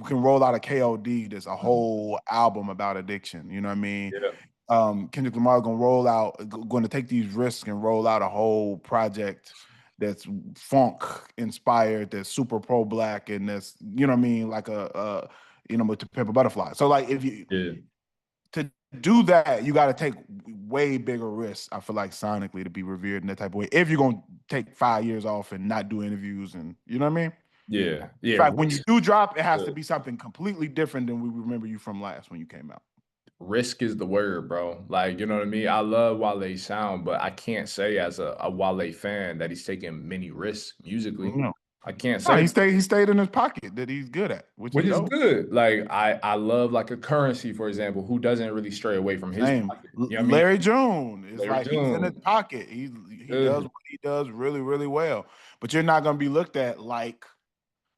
can roll out a KOD that's a
Mhm.
whole album about addiction. You know what I mean?
Yeah.
Kendrick Lamar going to take these risks and roll out a whole project that's funk inspired, that's super pro black, and that's you know what I mean, like with To Pimp a Butterfly. So like if you
Yeah.
to do that, you got to take way bigger risks. I feel like sonically to be revered in that type of way. If you're gonna take 5 years off and not do interviews, and you know what I mean.
Yeah.
In
Yeah.
fact, when you do drop, it has to
Uh,
be something completely different than we remember you from last when you came out.
Risk is the word, bro. Like, you know what I mean? I love Wale's sound, but I can't say as a Wale fan that he's taking many risks musically.
No.
I can't
No,
say,
he stayed in his pocket that he's good at, which is
which is
dope.
good. Like, I love like a Currency, for example, who doesn't really stray away from his
Same.
pocket. You know what I mean?
Larry June is
Larry
like he's in his
June.
pocket. He does
Good.
what he does really, really well. But you're not gonna be looked at like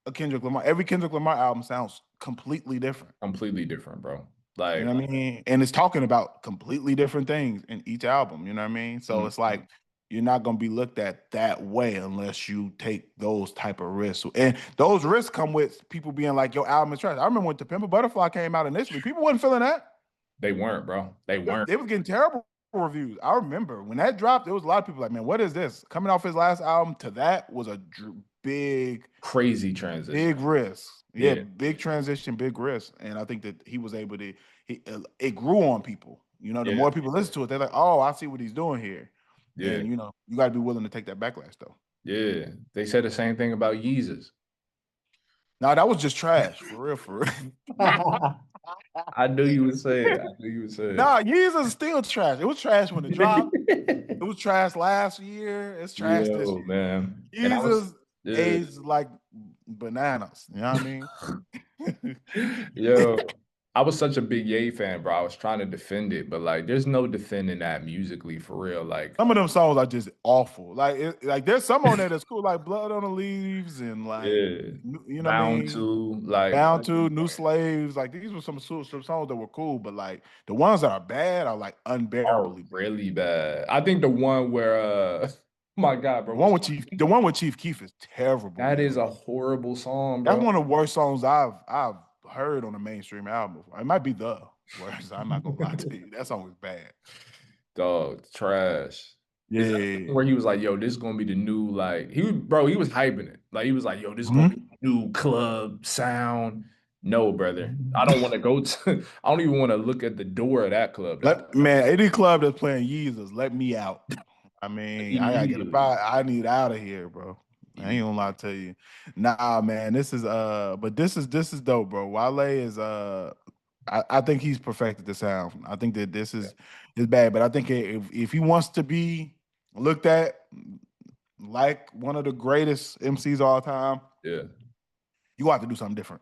a Kendrick Lamar. Every Kendrick Lamar album sounds completely different.
Completely different, bro.
You know
Like,
what I mean? And it's talking about completely different things in each album. You know what I mean? So it's
mhm.
like you're not gonna be looked at that way unless you take those type of risks. And those risks come with people being like, "Your album is trash." I remember when To Pimp a Butterfly came out initially, people wasn't feeling that.
They weren't, bro. They weren't.
They was getting terrible reviews. I remember when that dropped, there was a lot of people like, "Man, what is this?" Coming off his last album to that was a big,
Crazy transition.
big risk. Yeah,
Yeah.
big transition, big risk. And I think that he was able to. It grew on people. You know, the
Yeah.
more people listen to it, they're like, "Oh, I see what he's doing here."
Yeah.
And you got to be willing to take that backlash though.
Yeah. They said the same thing about Yeezus.
Now that was just trash, for real, for real.
I knew you would say it. I knew you would say
Nah, Yeezus is still trash. It was trash when it dropped. It
it.
was trash last year. It's trash this
Yo,
year.
man. And I was
Jesus
yeah.
aged like bananas. You know what I mean?
Yo, I was such a big Ye fan, bro. I was trying to defend it, but like there's no defending that musically for real. Like,
Some of them songs are just awful. Like there's some on there that's cool, like Blood on the Leaves and like
yeah.
you know what I
Bound
mean?
to like
Bound to New Slaves. Like these were some songs that were cool, but like the ones that are bad are like
are
unbearably bad.
really bad. I think the one where my God, bro, what's
The one with Chief Keef is terrible
that is
lyrically.
a horrible song,
That's
bro.
one of the worst songs I've heard on a mainstream album. It might be the worst. I'm not gonna lie to you. That song was bad.
Dog, trash. Is that
Yeah.
where he was like, yo, this is gonna be the new like he was hyping it. Like he was like, yo, this is gonna be
Mhm.
the new club sound. No, brother. I don't want to go to I don't even want to look at the door of that club that
Man, any club that's playing Yeezus, let me out. I mean, I gotta get a
immediately.
I need out of here, bro. I ain't gonna lie to you. Nah, man, but this is dope, bro. Wale is I think he's perfected the sound. I think that this is bad, but I think if he wants to be looked at like one of the greatest MCs of all time,
Yeah.
you got to do something different.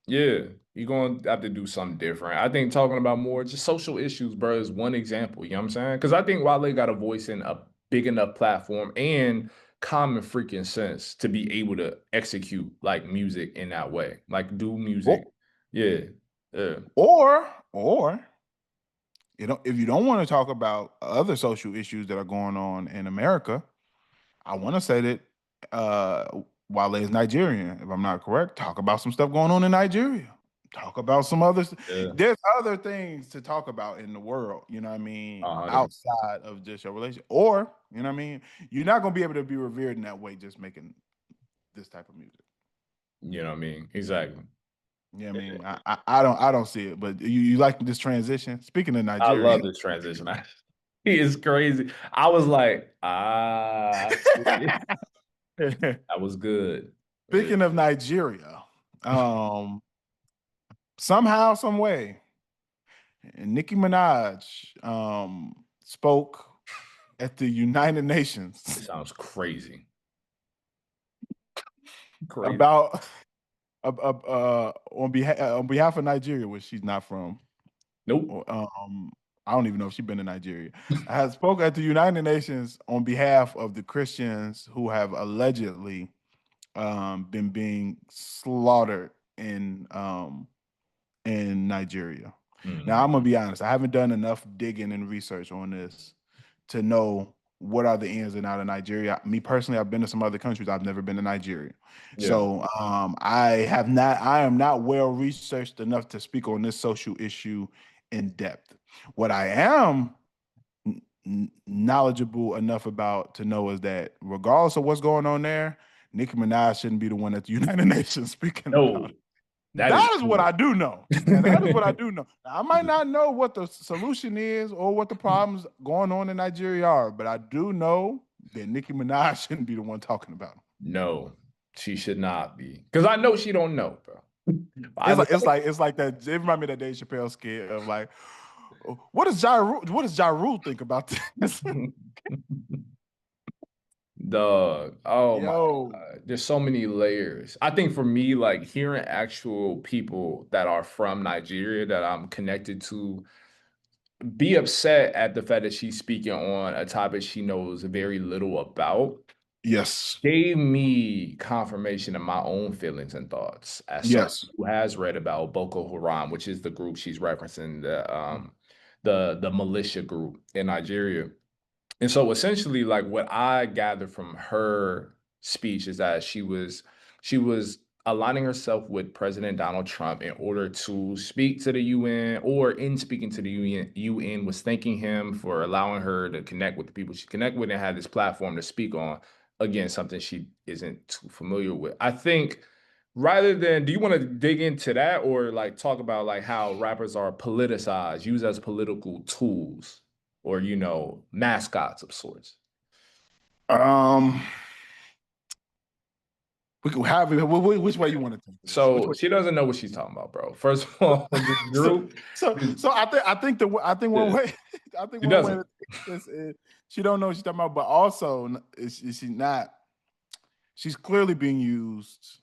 Yeah, you're going to have to do something different. I think talking about more just social issues, bro, is one example. You know what I'm saying? Because I think Wale got a voice in a big enough platform and common freaking sense to be able to execute like music in that way, like do music.
Or
Yeah, yeah,
or if you don't want to talk about other social issues that are going on in America, I want to say that Wale is Nigerian, if I'm not correct. Talk about some stuff going on in Nigeria. Talk about some others.
yeah,
There's other things to talk about in the world, you know what I mean,
100%.
outside of just your relationship. Or, you know what I mean, you're not gonna be able to be revered in that way just making this type of music.
You know what I mean? Exactly.
Yeah, I
Yeah.
mean, I don't see it, but you like this transition. Speaking of
I love
Nigerian,
this transition. He is crazy. I was like, that was good. Yeah,
speaking of Nigeria, um, somehow, some way, Nicki Minaj spoke at the United
it
Nations
sounds crazy. Crazy.
about on behalf of Nigeria, which she's not from.
Nope.
I don't even know if she's been to Nigeria. Has spoke at the United Nations on behalf of the Christians who have allegedly been being slaughtered in Nigeria. Now,
Mm,
I'm gonna be honest. I haven't done enough digging and research on this to know what are the ins and out of Nigeria. Me personally, I've been to some other countries. I've never been to Nigeria.
yeah.
So I have not. I am not well researched enough to speak on this social issue in depth. What I am knowledgeable enough about to know is that regardless of what's going on there, Nicki Minaj shouldn't be the one at the United Nations speaking about
No,
it.
that is
That is what
true.
I do know. Now, that is what I do know. Now, I might not know what the solution is or what the problems going on in Nigeria are, but I do know that Nicki Minaj shouldn't be the one talking about it.
No, she should not be. Because I know she don't know, bro. I
It's
know.
like it's like that. It reminded me of that Dave Chappelle skit of like, what does Ja Rule think about this?
Dog. Oh my
Yo,
God. There's so many layers. I think for me, like hearing actual people that are from Nigeria that I'm connected to be upset at the fact that she's speaking on a topic she knows very little about
yes,
gave me confirmation of my own feelings and thoughts as someone
yes.
who has read about Boko Haram, which is the group she's referencing, the militia group in Nigeria. And so essentially, like what I gathered from her speech is that she was aligning herself with President Donald Trump in order to speak to the UN, or in speaking to the UN was thanking him for allowing her to connect with the people she connect with and had this platform to speak on. Again, something she isn't too familiar with. I think rather than, do you want to dig into that or like talk about like how rappers are politicized, used as political tools? Or mascots of sorts.
Um, we can have it. Which way you want to take this? Which
So
way?
she doesn't know what she's talking about, bro. First of all, this
So,
group,
so,
this,
so I think
yeah,
one way I think
she
one way
doesn't.
to take this is she don't know what she's talking about, but also is she not? She's clearly being used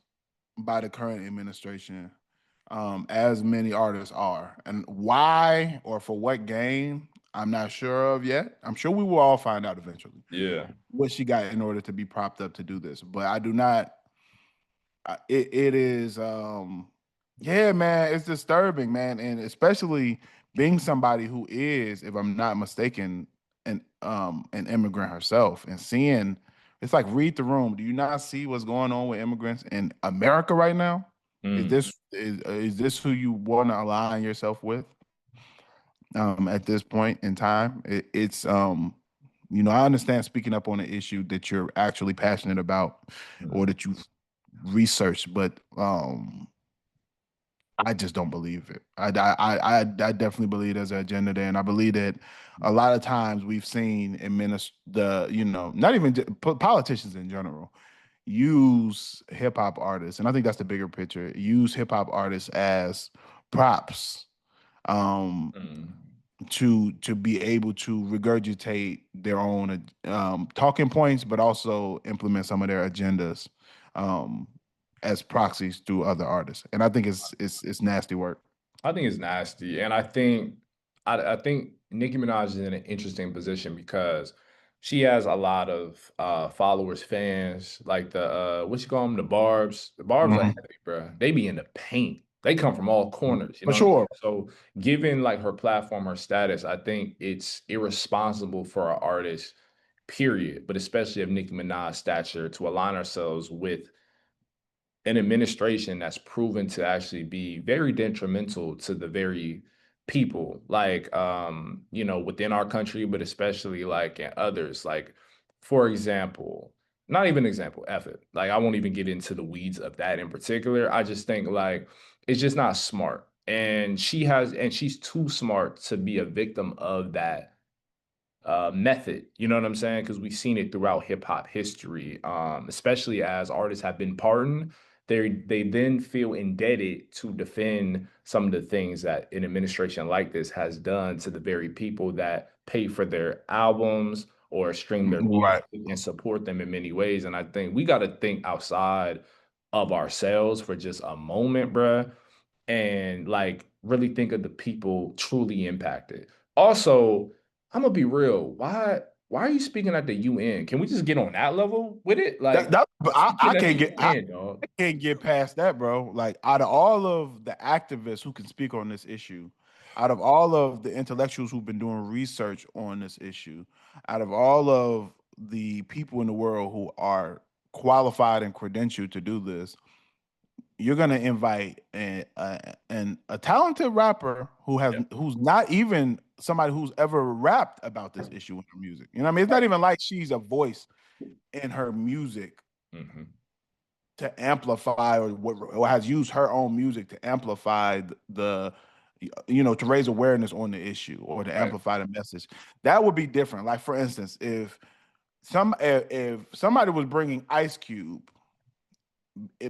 by the current administration, as many artists are, and why or for what gain, I'm not sure of yet. I'm sure we will all find out eventually
Yeah.
what she got in order to be propped up to do this, but I do not. It is yeah, man, it's disturbing, man, and especially being somebody who is, if I'm not mistaken, an immigrant herself, and seeing it's like read the room. Do you not see what's going on with immigrants in America right now?
Mm,
Is this who you want to align yourself with at this point in time? I understand speaking up on an issue that you're actually passionate about or
mm,
that you've researched, but I just don't believe it. I definitely believe there's an agenda there, and I believe that a lot of times we've seen not even politicians in general use hip hop artists, and I think that's the bigger picture. Use hip hop artists as props, um,
mm.
to be able to regurgitate their own talking points, but also implement some of their agendas um, as proxies through other artists. And I think it's nasty work.
I think it's nasty, and I think Nicki Minaj is in an interesting position because she has a lot of followers, fans, like the what you call them, the Barbs. The Barbs are
Mhm.
heavy, bro. They be in the paint. They come from all corners. You
For
know what I'm
sure.
saying? So, given like her platform, her status, I think it's irresponsible for our artists, period. But especially of Nicki Minaj's stature, to align ourselves with an administration that's proven to actually be very detrimental to the very people, like within our country, but especially like in others. Like, for example, not even example, F it. Like, I won't even get into the weeds of that in particular. I just think like it's just not smart. And she's too smart to be a victim of that method. You know what I'm saying? Because we've seen it throughout hip hop history, especially as artists have been pardoned. They then feel indebted to defend some of the things that an administration like this has done to the very people that pay for their albums or stream their
Right.
music and support them in many ways. And I think we got to think outside of ourselves for just a moment, bruh, and like really think of the people truly impacted. Also, I'm gonna be real. Why are you speaking at the UN? Can we just get on that level with it?
That,
Like
that
speaking
I
at the
can't get
UN, dog.
can't get past that, bro. Like out of all of the activists who can speak on this issue, out of all of the intellectuals who've been doing research on this issue, out of all of the people in the world who are qualified and credentialed to do this, you're gonna invite a talented rapper who's not even somebody who's ever rapped about this issue in her music. You know what I mean? It's not even like she's a voice in her music
Mhm.
to amplify or has used her own music to amplify to raise awareness on the issue or to
Right.
amplify the message. That would be different. Like for instance, if somebody was bringing Ice Cube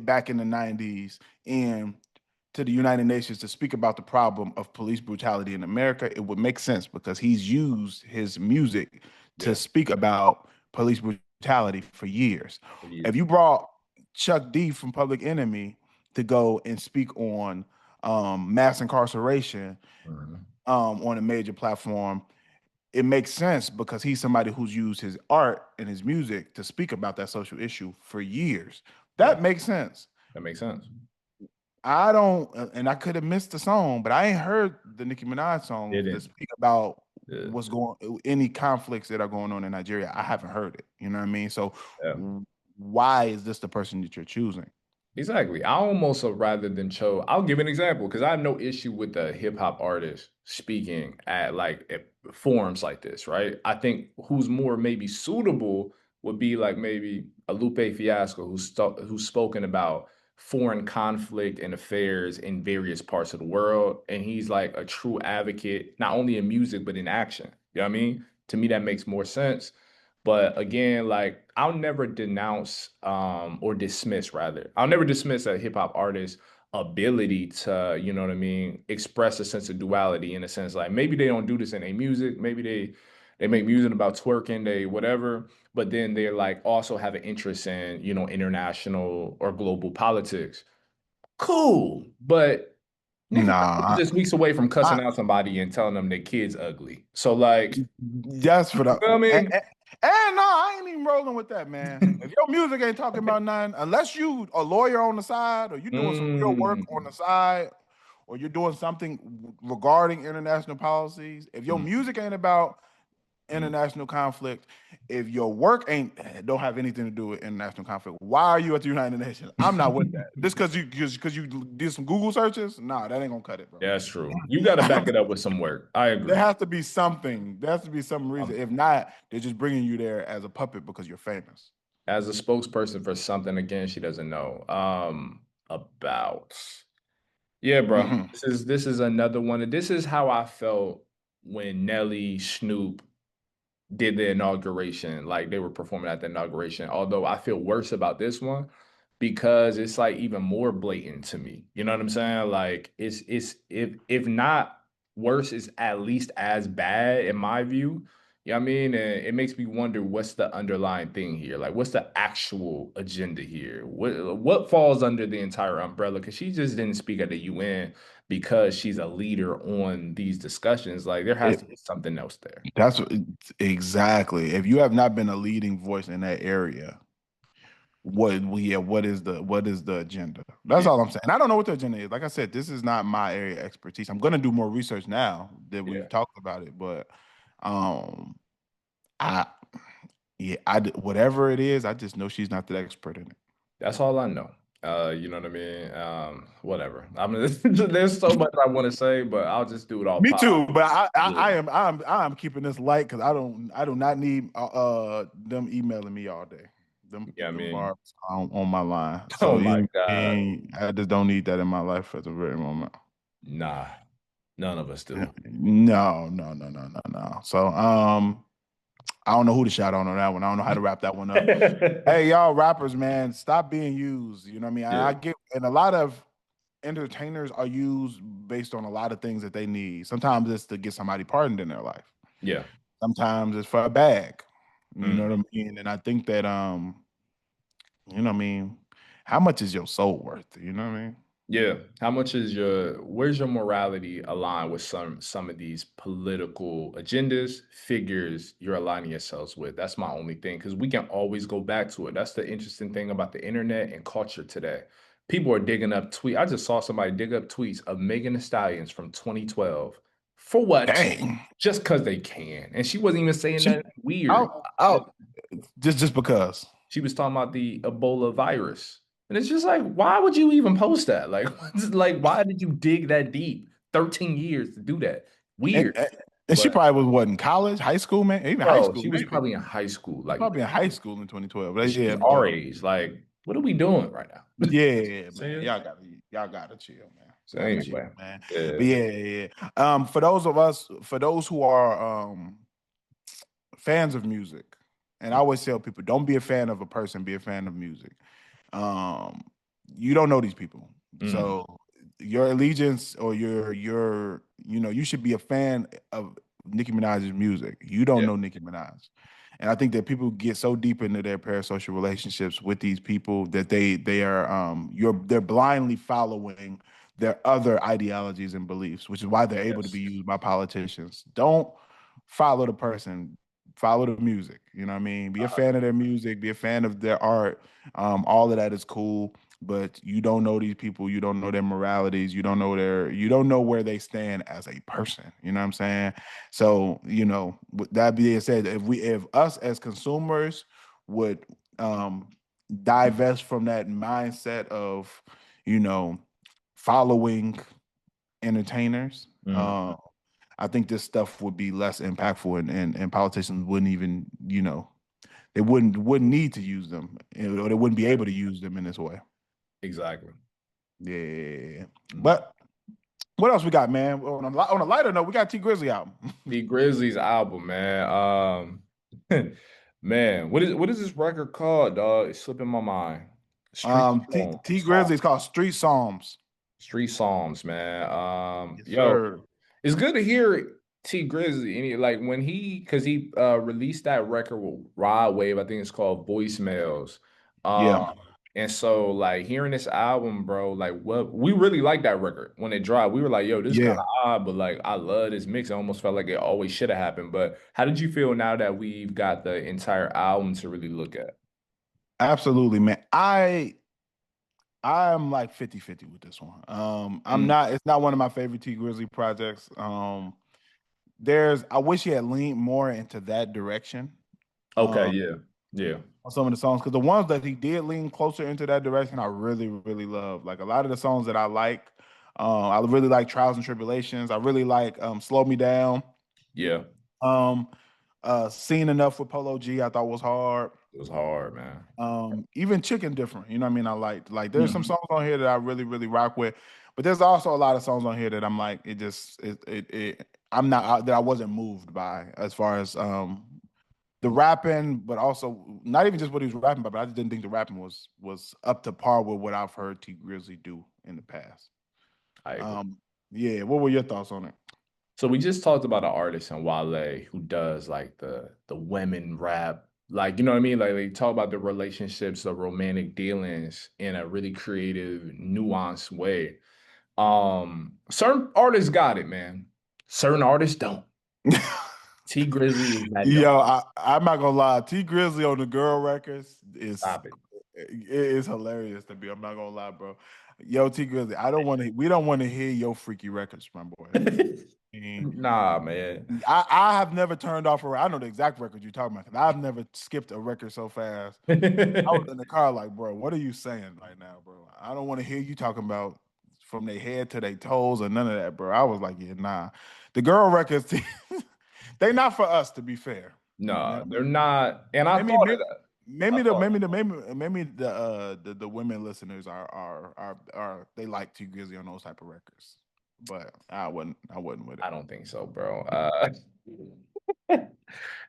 back in the 90s and to the United Nations to speak about the problem of police brutality in America, it would make sense because he's used his music to
Yeah.
speak about police brutality for years.
For
If
years.
you brought Chuck D from Public Enemy to go and speak on mass incarceration
Mhm.
on a major platform, it makes sense because he's somebody who's used his art and his music to speak about that social issue for years.
Yeah,
That makes sense.
that makes sense.
I don't, and I could have missed the song, but I ain't heard the Nicki Minaj songs that
Didn't.
speak about
Yeah.
what's going, any conflicts that are going on in Nigeria. I haven't heard it. You know what I mean? So,
Yeah.
why is this the person that you're choosing?
Exactly. I almost rather than chose. I'll give an example because I have no issue with the hip hop artist speaking at at forums like this, right? I think who's more maybe suitable would be like maybe a Lupe Fiasco who's spoken about foreign conflict and affairs in various parts of the world, and he's like a true advocate not only in music but in action. You know what I mean? To me, that makes more sense. But again, like I'll never denounce or dismiss rather. I'll never dismiss a hip hop artist's ability to, you know what I mean, express a sense of duality in a sense like maybe they don't do this in their music, maybe they make music about twerking, they whatever, but then they're like also have an interest in, international or global politics. Cool. But Nicki Minaj is
Nah,
just weeks away from
I,
cussing out somebody and telling them their kid's ugly. So like,
that's for the,
you know what I mean?
and no, I ain't even rolling with that, man. If your music ain't talking about nothing, unless you a lawyer on the side or you're doing some real work on
Mm.
the side or you're doing something regarding international policies, if your
Mhm,
music ain't about
mhm.
international conflict, if your work ain't don't have anything to do with international conflict, why are you at the United Nations? I'm not with that. Just because you did some Google searches, nah, that ain't gonna cut it, bro.
That's true. You got to back it up with some work. I
There
agree.
has to be something. There has to be some reason.
Um,
If not, they're just bringing you there as a puppet because you're famous.
as a spokesperson for something, again, she doesn't know about. Yeah, bro.
Hmm.
This is another one. This is how I felt when Nelly Snoop did the inauguration, like they were performing at the inauguration. Although I feel worse about this one because it's like even more blatant to me. You know what I'm saying? Like it's if not worse, it's at least as bad in my view. You know what I mean? And it makes me wonder what's the underlying thing here? Like what's the actual agenda here? What falls under the entire umbrella? Because she just didn't speak at the UN because she's a leader on these discussions. Like there has
It,
to be something else there.
exactly. If you have not been a leading voice in that area, what is the agenda? That's
Yeah.
all I'm saying. I don't know what the agenda is. Like I said, this is not my area of expertise. I'm gonna do more research now that we've
Yeah.
talked about it, but um, I yeah, whatever it is, I just know she's not the expert in it.
That's all I know. You know what I mean? Whatever. I mean, there's so much I want to say, but I'll just do it all
Me
pop.
too, but I
Yeah.
am I'm keeping this light because I do not need them emailing me all day. Them
Yeah, I
them
mean,
barbs on my line.
oh
So
my
you
God.
I just don't need that in my life at the very moment.
Nah, none of us do.
No, no, no, no, no, no. So I don't know who to shout on that one. I don't know how to wrap that one up. Hey, y'all rappers, man, stop being used. You know what I mean?
Yeah,
I get, and a lot of entertainers are used based on a lot of things that they need. Sometimes it's to get somebody pardoned in their life.
yeah.
Sometimes it's for a bag. You know
Mm.
what I mean? And I think that you know what I mean, how much is your soul worth? You know what I mean?
Yeah. How much is where's your morality aligned with some of these political agendas, figures you're aligning yourselves with? That's my only thing because we can always go back to it. That's the interesting thing about the internet and culture today. People are digging up tweets. I just saw somebody dig up tweets of Megan Thee Stallions from 2012. For what?
Dang.
Just because they can. And she wasn't even saying
She
nothing weird.
out just because.
She was talking about the Ebola virus. And it's just like, why would you even post that? Like, like, why did you dig that deep? 13 years to do that.
And
Weird.
and she
But
probably was what in college, high school, man, even high
bro,
school,
she was
maybe.
probably in high school.
She's
Like,
probably in high school in 2012. But
she's
yeah,
our age. Like, what are we doing right now?
yeah, man.
Saying?
Y'all gotta chill, man.
So
Gotta chill,
anyway,
man.
yeah.
But yeah. For those of us, for those who are fans of music, and I always tell people, don't be a fan of a person, be a fan of music. Um, you don't know these people,
Mm,
so your allegiance or you should be a fan of Nicki Minaj's music. You don't
yeah.
know Nicki Minaj, and I think that people get so deep into their parasocial relationships with these people that they are they're blindly following their other ideologies and beliefs, which is why they're able to be
Yes.
used by politicians. Don't follow the person, follow the music. You know what I mean? Be a fan of their music, be a fan of their art. All of that is cool, but you don't know these people, you don't know their moralities, you don't know where they stand as a person. You know what I'm saying? So, with that being said, if us as consumers would divest from that mindset of, you know, following entertainers,
Mm,
I think this stuff would be less impactful, and politicians wouldn't even, they wouldn't need to use them, or they wouldn't be
yeah,
able to use them in this way.
exactly.
Yeah.
Mm.
But what else we got, man? On a lighter note, we got T Grizzly album.
The Grizzlies album, man. Man, what is this record called, dog? It's slipping my mind. Street
T
Song.
Grizzly is called Street Psalms.
Street Psalms, man.
Yes,
Yo,
sir.
it's good to hear T Grizzly. And like when because he released that record with Rod Wave, I think it's called Voicemails. Um,
Yeah.
and so like hearing this album, bro, like what we really liked that record when it dropped. We were like, yo, this is kind
Yeah.
of odd, but like I love this mix. It almost felt like it always should have happened. But how did you feel now that we've got the entire album to really look at?
Absolutely, man. I'm like 50-50 with this one. I'm
Mm,
not it's not one of my favorite T Grizzly projects. I wish he had leaned more into that direction.
okay,
Um
yeah, yeah,
on some of the songs, because the ones that he did lean closer into that direction, I really, really love. Like a lot of the songs that I like, I really like Trials and Tribulations. I really like Slow Me Down.
yeah.
Um, Seen Enough with Polo G, I thought was hard.
It was hard, man.
Even Chicken Different, you know what I mean? I like there's some
Mhm.
songs on here that I really, really rock with, but there's also a lot of songs on here that I'm like, it just it I'm not that I wasn't moved by as far as the rapping, but also not even just what he was rapping about, but I just didn't think the rapping was up to par with what I've heard T Grizzly do in the past.
I agree.
Um, yeah, what were your thoughts on it?
So we just talked about an artist in Wale who does like the women rap, like you know what I mean? Like they talk about the relationships, the romantic dealings in a really creative, nuanced way. Certain artists got it, man. Certain artists don't. T Grizzly is that don't.
Yo, I'm not gonna lie. T Grizzly on the girl records
Stop it.
it is hilarious to me. I'm not gonna lie, bro. Yo, T Grizzly, I don't want to. We don't want to hear your freaky records, my boy. I mean,
Nah, man.
I have never turned off I know the exact record you're talking about, because I've never skipped a record so fast. I was in the car like, bro, what are you saying right now, bro? I don't want to hear you talking about from their head to their toes or none of that, bro. I was like, yeah, nah. The girl records, they not for us, to be fair. You know
No,
what I
they're
mean?
not. And I
Maybe,
thought of
maybe,
that. I thought,
the women listeners are they like Too Grizzly on those type of records, but I wouldn't with it.
I don't think so, bro.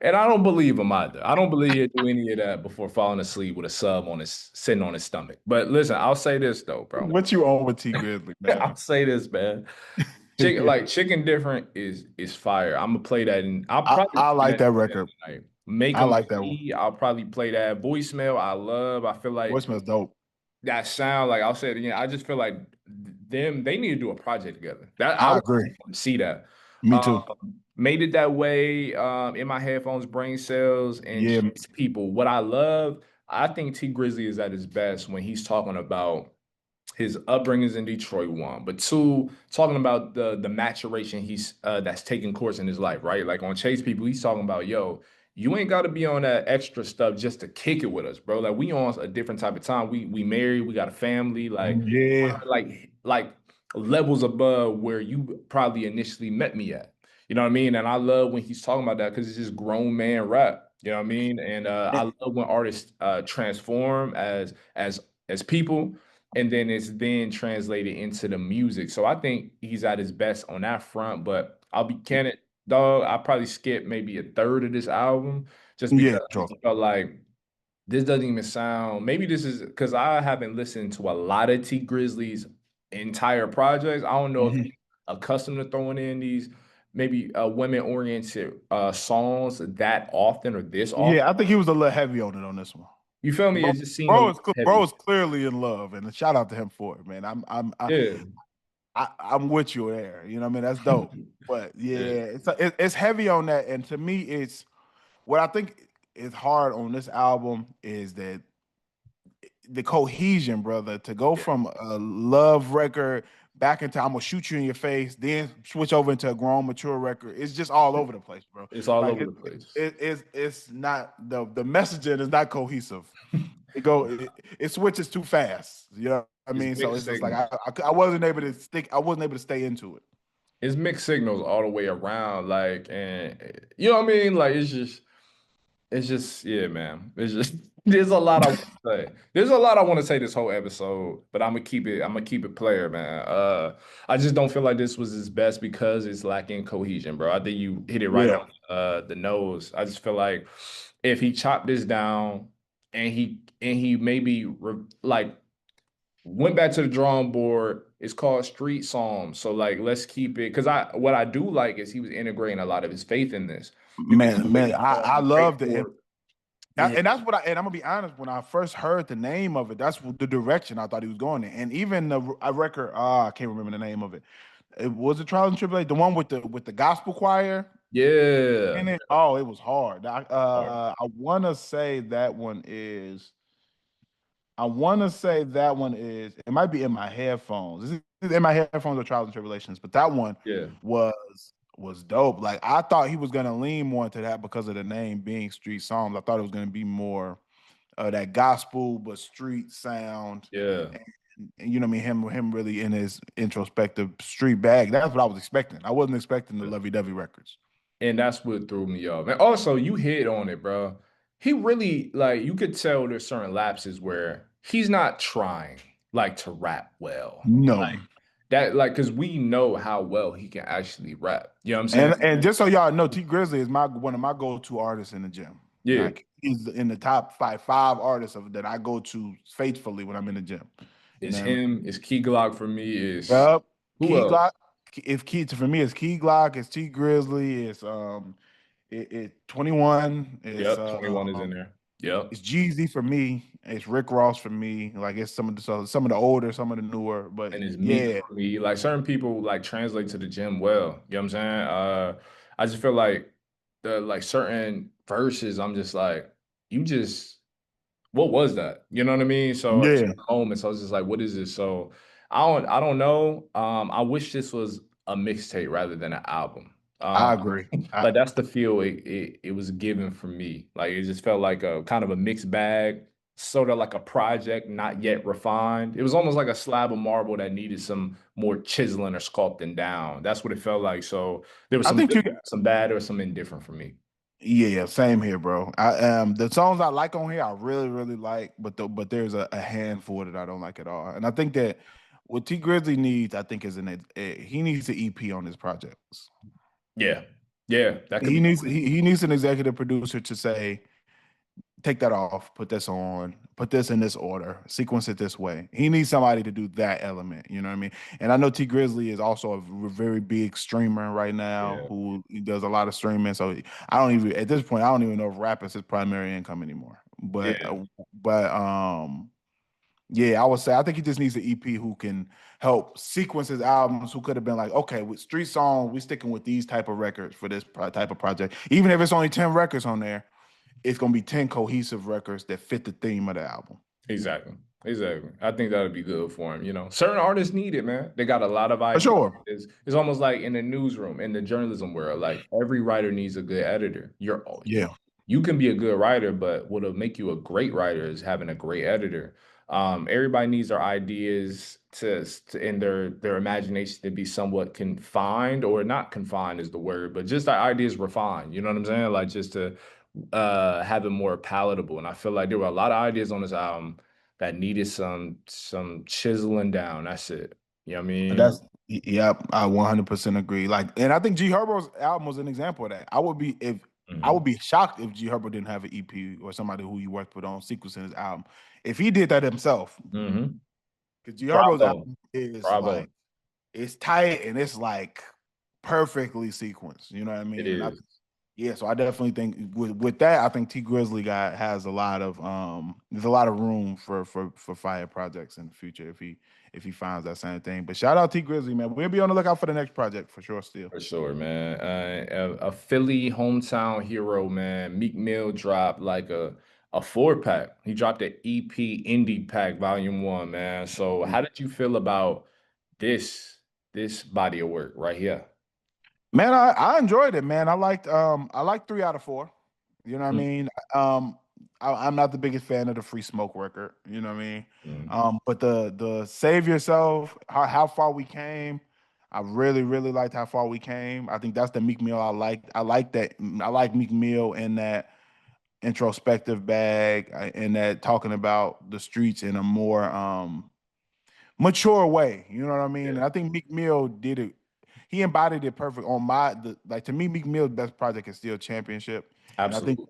And I don't believe him either. I don't believe he'd do any of that before falling asleep with a sub on his sitting on his stomach. But listen, I'll say this though, bro.
What you on with T Grizzly,
I'll
man?
say this, man. Chicken different is fire. I'm gonna play that and I'll
I
probably
I
play
like
that
that record.
tonight. Make
I
them
like that one.
me. I'll probably play that voicemail. I love. I feel like
Voicemail's dope.
that sound, like I'll say it again. I just feel like they need to do a project together. That I
I
want
agree.
to see that.
Me too.
Made it that way in my headphones, brain cells, and
Yeah,
Chase people. What I love, I think T Grizzly is at his best when he's talking about his upbringings in Detroit, one, but two, talking about the maturation he's that's taking course in his life, right? Like on Chase People, he's talking about, yo, you ain't got to be on that extra stuff just to kick it with us, bro. Like we on a different type of time. We married, we got a family,
yeah,
like levels above where you probably initially met me at. You know what I mean? And I love when he's talking about that because it's just grown man rap. You know what I mean? And I
Eh,
love when artists transform as people, and then it's then translated into the music. So I think he's at his best on that front. But I'll be candid, dog. I probably skip maybe a third of this album just
yeah,
because I
true.
just felt like this doesn't even sound. Maybe this is because I haven't listened to a lot of T Grizzly's entire projects. I don't know if
Mhm.
he's accustomed to throwing in these maybe women oriented songs that often or this often.
Yeah, I think he was a little heavy on it on this one.
You feel me?
Bro,
It just seemed a little
bro
heavy.
is clearly in love, and a shout out to him for it, man.
Yeah.
I'm with you there. You know what I mean? That's dope. But yeah,
Yeah.
it's heavy on that, and to me, it's what I think is hard on this album is that the cohesion, brother, to go
Yeah.
from a love record back into I'm gonna shoot you in your face, then switch over into a grown mature record. It's just all over the place, bro.
It's all
Like
over the place.
it's not the messaging is not cohesive. It switches too fast. You know what I
It's
mean? So
mixed
it's just like
signals.
I wasn't able to stick. I wasn't able to stay into it.
It's mixed signals all the way around. Like, and you know what I mean? Like, it's just, yeah, man. It's just, there's a lot I want to say. There's a lot I want to say this whole episode, but I'm gonna keep it player, man. I just don't feel like this was his best because it's lacking cohesion, bro. I think you hit it right
Yeah,
on the nose. I just feel like if he chopped this down and he maybe like went back to the drawing board. It's called Street Psalms. So like let's keep it because I what I do like is he was integrating a lot of his faith in this. You can
man,
do it
man. I love the
straightforward. Mhm.
and that's what and I'm gonna be honest. When I first heard the name of it, that's the direction I thought he was going in. And even the record, I can't remember the name of it. It was a Trials and Tribulation, the one with the gospel choir
Yeah.
in it. Oh, it was hard.
Hard.
I want to say that one is. I want to say that one is. It might be in my headphones. This is in my headphones or Trials and Tribulations, but that one
Yeah.
was dope. Like I thought he was gonna lean more into that because of the name being Street Psalms. I thought it was gonna be more that gospel but street sound,
Yeah.
and you know what I mean. Him really in his introspective street bag. That's what I was expecting. I wasn't expecting the lovey dovey records.
And that's what threw me off. And also, you hit on it, bro. He really like you could tell there's certain lapses where he's not trying like to rap well.
No.
Like that, like because we know how well he can actually rap. You know what I'm saying?
And just so y'all know, T Grizzly is my one of my go to artists in the gym.
Yeah.
Like he's in the top five artists that I go to faithfully when I'm in the gym. You
It's
know what I mean?
him. It's Key Glock for me. Is
Yep.
who
Key
else?
Glock. If Key for me, it's Key Glock. It's T Grizzly. It 21.
Yep. 21 is in there. Yep.
It's Jeezy for me. It's Rick Ross for me. Like it's some of the older, some of the newer. But
And it's Meek
yeah,
for me. Like certain people like translate to the gym well. You know what I'm saying? I just feel like the like certain verses, I'm just like, you just what was that? You know what I mean? So at
yeah,
certain moments, I was just like, what is this? So I don't know. I wish this was a mixtape rather than an album.
I agree.
Like that's the feel it was given for me. Like it just felt like a kind of a mixed bag, sort of like a project not yet refined. It was almost like a slab of marble that needed some more chiseling or sculpting down. That's what it felt like. So there was
I
some
think
good,
you.
some bad, or some indifferent for me.
Yeah, same here, bro. I the songs I like on here, I really, really like, but there's a handful that I don't like at all. And I think that what T Grizzly needs, I think, is he needs an EP on his projects.
Yeah. Yeah, that could be
He needs an executive producer to say, take that off, put this on, put this in this order, sequence it this way. He needs somebody to do that element. You know what I mean? And I know T Grizzly is also a very big streamer right now
yeah.
who he does a lot of streaming. So I don't even at this point I don't even know if rap is his primary income anymore.
Yeah.
But Yeah, I would say I think he just needs an EP who can help sequence his albums. Who could have been like, okay, with Street Song, we sticking with these type of records for this type of project. Even if it's only 10 records on there, it's gonna be 10 cohesive records that fit the theme of the album.
Exactly. Exactly. I think that would be good for him. You know, certain artists need it, man. They got a lot of
For
ideas.
sure.
It's almost like in the newsroom, in the journalism world, like every writer needs a good editor.
Yeah.
You can be a good writer, but what'll make you a great writer is having a great editor. Everybody needs their ideas to in their imagination to be somewhat confined, or not confined is the word, but just their ideas refined. You know what I'm saying? Like just to have it more palatable. And I feel like there were a lot of ideas on this album that needed some chiseling down. That's it. You know what I mean?
That's yep, I 100% agree. Like, and I think G Herbo's album was an example of that. I would
Hmm.
be shocked if G Herbo didn't have an EP or somebody who he worked with on sequencing his album. If he did that himself,
Hmm.
because G Herbo's
Bravo.
album is
Bravo.
like it's tight and it's like perfectly sequenced. You know what I
It
mean? And
is.
yeah, so I definitely think with that, I think T Grizzly guy has a lot of there's a lot of room for fire projects in the future if he finds that same thing. But shout out T Grizzly, man. We'll be on the lookout for the next project for sure still.
For sure, man. A Philly hometown hero, man. Meek Mill dropped like a 4-pack. He dropped an EP Indie Pack Volume 1, man. So how did you feel about this body of work right here?
Man, I enjoyed it, man. I liked 3 out of 4. You know what I mean? Um I'm not the biggest fan of the Free Smoke record, you know what I mean?
Mm-hmm.
But the Save Yourself, how far we came, I really liked how far we came. I think that's the Meek Mill I like. I like that. I like Meek Mill in that introspective bag and that talking about the streets in a more mature way. You know what I mean?
Yeah,
And I think Meek Mill did it. He embodied it perfect on like to me, Meek Mill's best project is still Championship. And I think
absolutely.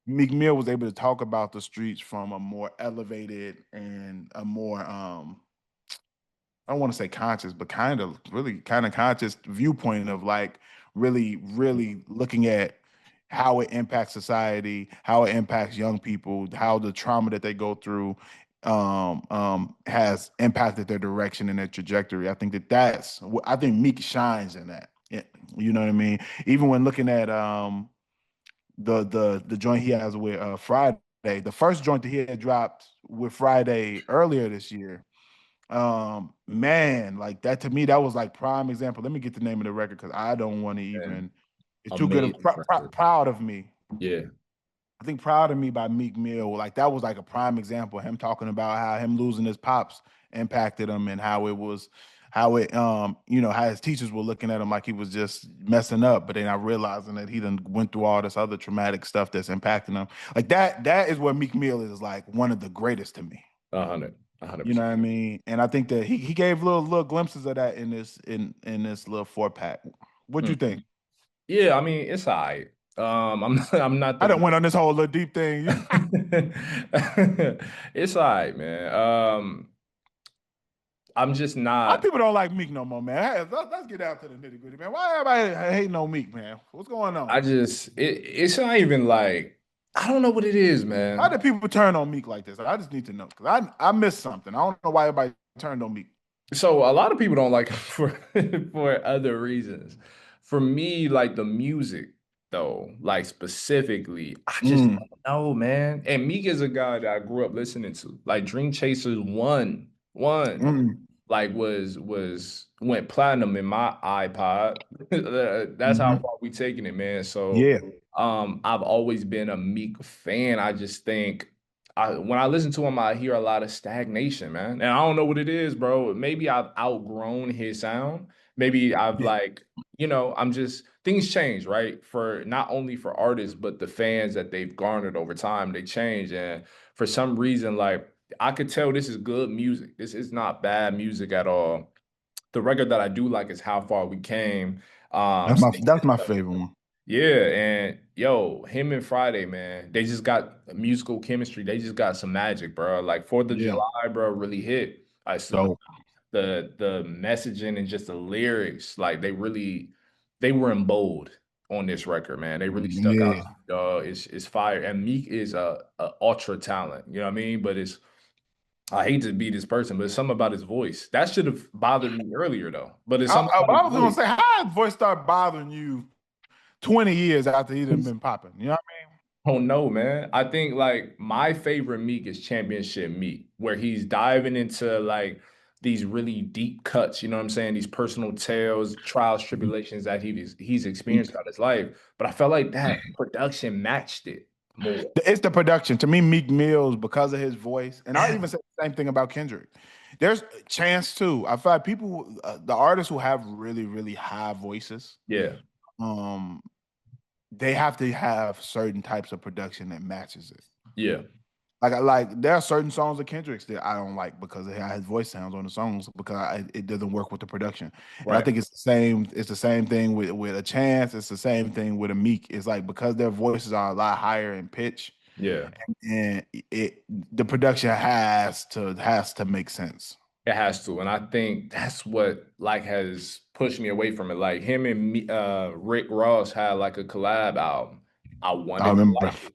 Meek Mill was able to talk about the streets from a more elevated and a more I don't want to say conscious, but kind of really kind of conscious viewpoint of like really looking at how it impacts society, how it impacts young people, how the trauma that they go through has impacted their direction and their trajectory. I think I think Meek shines in that. You know what I mean? Even when looking at the joint he has with Friday, the first joint that he had dropped with Friday earlier this year, man, like that to me, that was like prime example. Let me get the name of the record because I don't want to
And
even. It's too good.
amazing record.
Proud of me.
Yeah.
I think Proud of Me by Meek Mill, like that was like a prime example. Him talking about how him losing his pops impacted him and how it how his teachers were looking at him like he was just messing up, but they're not realizing that he done went through all this other traumatic stuff that's impacting him. Like that is what Meek Mill is like one of the greatest to me.
100.
You know
100%.
what I mean? And I think that he gave little glimpses of that in this little 4 pack. What'd you think?
Yeah, I mean, it's all right. I'm not
I
the
done went on this whole little deep thing.
it's all right, man. I'm just
Why
not.
people don't like Meek no more, man? Hey, let's get down to the nitty gritty, man. Why everybody hating on Meek, man? What's going on?
It's not even like I don't know what it is,
Why
man.
did people turn on Meek like this? I just need to know because I missed something. I don't know why everybody turned on Meek.
So a lot of people don't like him for for other reasons. For me, like the music, though, like specifically, I just
Mm,
don't know, man. And Meek is a guy that I grew up listening to. Like Dream Chasers one,
mm,
like went platinum in my iPod. That's how
mhm.
far we taking it, man. So
Yeah,
I've always been a Meek fan. I just think when I listen to him, I hear a lot of stagnation, man. And I don't know what it is, bro. Maybe I've outgrown his sound. Maybe I've
yeah.
like, I'm just things change, right? For not only for artists, but the fans that they've garnered over time, they change. And for some reason, like I could tell this is good music. This is not bad music at all. The record that I do like is How Far We Came.
That's my favorite one.
Yeah, and yo, him and Friday, man, they just got musical chemistry. They just got some magic, bro. Like Fourth of
Yeah,
July, bro, really hit. I so
dope.
the messaging and just the lyrics, like they were in bold on this record, man. They really stuck out.
Yeah.
It's fire, and Meek is a ultra talent. You know what I mean? But it's I hate to be this person, but it's something about his voice. That should have bothered me earlier though. But it's something about
But
his
I was gonna
voice.
say, how did voice start bothering you 20 years after he done been popping? You know what
Oh no, man. I think like my favorite Meek is Championship Meek, where he's diving into like these really deep cuts, you know what I'm saying? These personal tales, trials, tribulations that he's
I mean?
experienced throughout his life. But I felt like that production matched it more.
It's the production. To me, Meek Mills, because of his voice, and I even say the same thing about Kendrick. There's Chance too. I feel like people, the artists who have really, really high voices,
Yeah,
um, they have to have certain types of production that matches it.
yeah,
Like there are certain songs of Kendrick's that I don't like because of how his voice sounds on the songs because it doesn't work with the production. And I
right.
think it's the same. It's the same thing with a Chance. It's the same thing with a Meek. It's like because their voices are a lot higher in pitch,
Yeah.
and the production has to make sense.
It has to. And I think that's what like has pushed me away from it. Like him and me, Rick Ross had like a collab album. I
I
wanted to
remember.
like it.